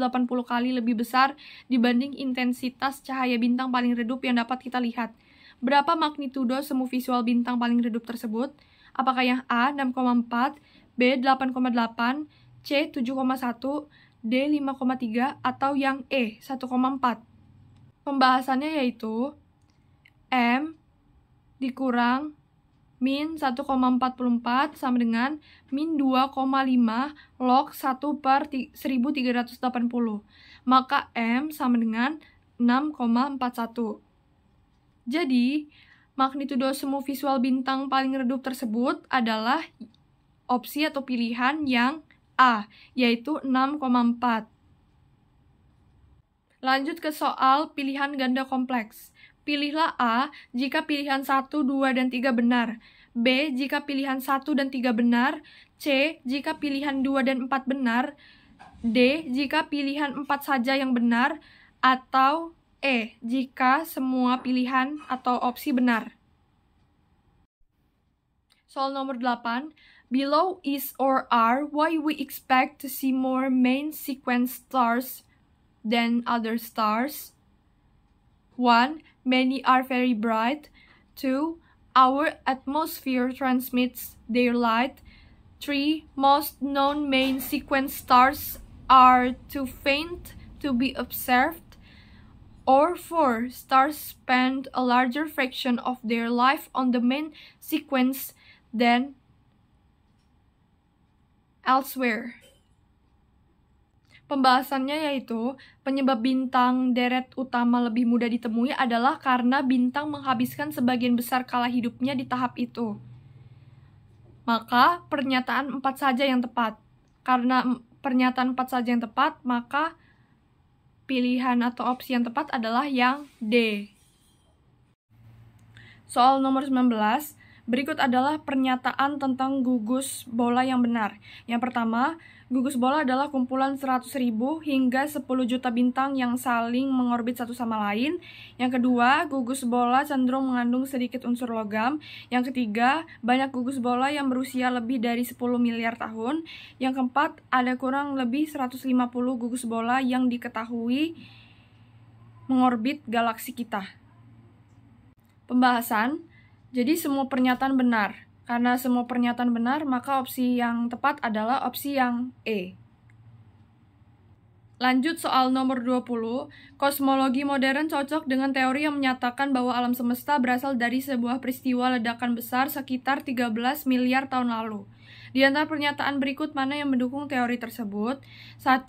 kali lebih besar dibanding intensitas cahaya bintang paling redup yang dapat kita lihat. Berapa magnitudo semu visual bintang paling redup tersebut? Apakah yang A 6,4, B 8,8, C 7,1, D 5,3, atau yang E 1,4? Pembahasannya yaitu M dikurang min 1,44 sama dengan min 2,5 log 1 per 1380. Maka M sama dengan 6,41. Jadi, magnitudo semu visual bintang paling redup tersebut adalah opsi atau pilihan yang A, yaitu 6,4. Lanjut ke soal pilihan ganda kompleks. Pilihlah A jika pilihan 1, 2, dan 3 benar, B jika pilihan 1 dan 3 benar, C jika pilihan 2 dan 4 benar, D jika pilihan 4 saja yang benar, atau E jika semua pilihan atau opsi benar. Soal nomor 8. Below is or are why we expect to see more main sequence stars than other stars. 1. Many are very bright. 2. Our atmosphere transmits their light. 3. Most known main sequence stars are too faint to be observed. Or 4. Stars spend a larger fraction of their life on the main sequence than elsewhere. Pembahasannya yaitu, penyebab bintang deret utama lebih mudah ditemui adalah karena bintang menghabiskan sebagian besar kala hidupnya di tahap itu. Maka, pernyataan 4 saja yang tepat. Karena pernyataan 4 saja yang tepat, maka pilihan atau opsi yang tepat adalah yang D. Soal nomor 19. Berikut adalah pernyataan tentang gugus bola yang benar. Yang pertama, gugus bola adalah kumpulan 100.000 hingga 10 juta bintang yang saling mengorbit satu sama lain. Yang kedua, gugus bola cenderung mengandung sedikit unsur logam. Yang ketiga, banyak gugus bola yang berusia lebih dari 10 miliar tahun. Yang keempat, ada kurang lebih 150 gugus bola yang diketahui mengorbit galaksi kita. Pembahasan. Jadi semua pernyataan benar. Karena semua pernyataan benar, maka opsi yang tepat adalah opsi yang E. Lanjut soal nomor 20. Kosmologi modern cocok dengan teori yang menyatakan bahwa alam semesta berasal dari sebuah peristiwa ledakan besar sekitar 13 miliar tahun lalu. Di antara pernyataan berikut mana yang mendukung teori tersebut? 1.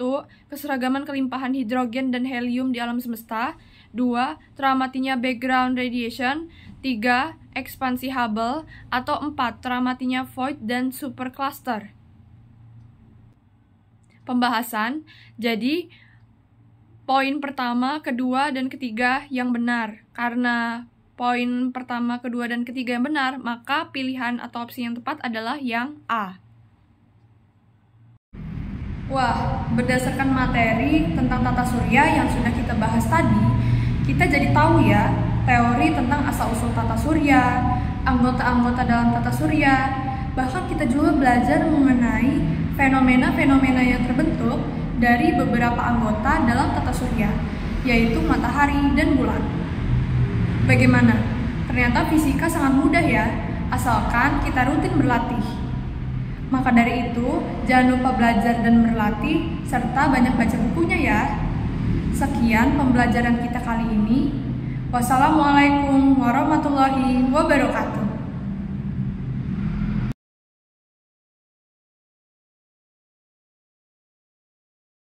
Keseragaman kelimpahan hidrogen dan helium di alam semesta. 2. Teramatinya background radiation. 3. Ekspansi Hubble. Atau 4. Teramatinya void dan supercluster. Pembahasan. Jadi, poin pertama, kedua, dan ketiga yang benar. Karena poin pertama, kedua, dan ketiga yang benar, maka pilihan atau opsi yang tepat adalah yang A. Wah, berdasarkan materi tentang tata surya yang sudah kita bahas tadi, kita jadi tahu ya teori tentang asal-usul tata surya, anggota-anggota dalam tata surya, bahkan kita juga belajar mengenai fenomena-fenomena yang terbentuk dari beberapa anggota dalam tata surya, yaitu matahari dan bulan. Bagaimana? Ternyata fisika sangat mudah ya, asalkan kita rutin berlatih. Maka dari itu, jangan lupa belajar dan berlatih, serta banyak baca bukunya ya. Sekian pembelajaran kita kali ini. Wassalamualaikum warahmatullahi wabarakatuh.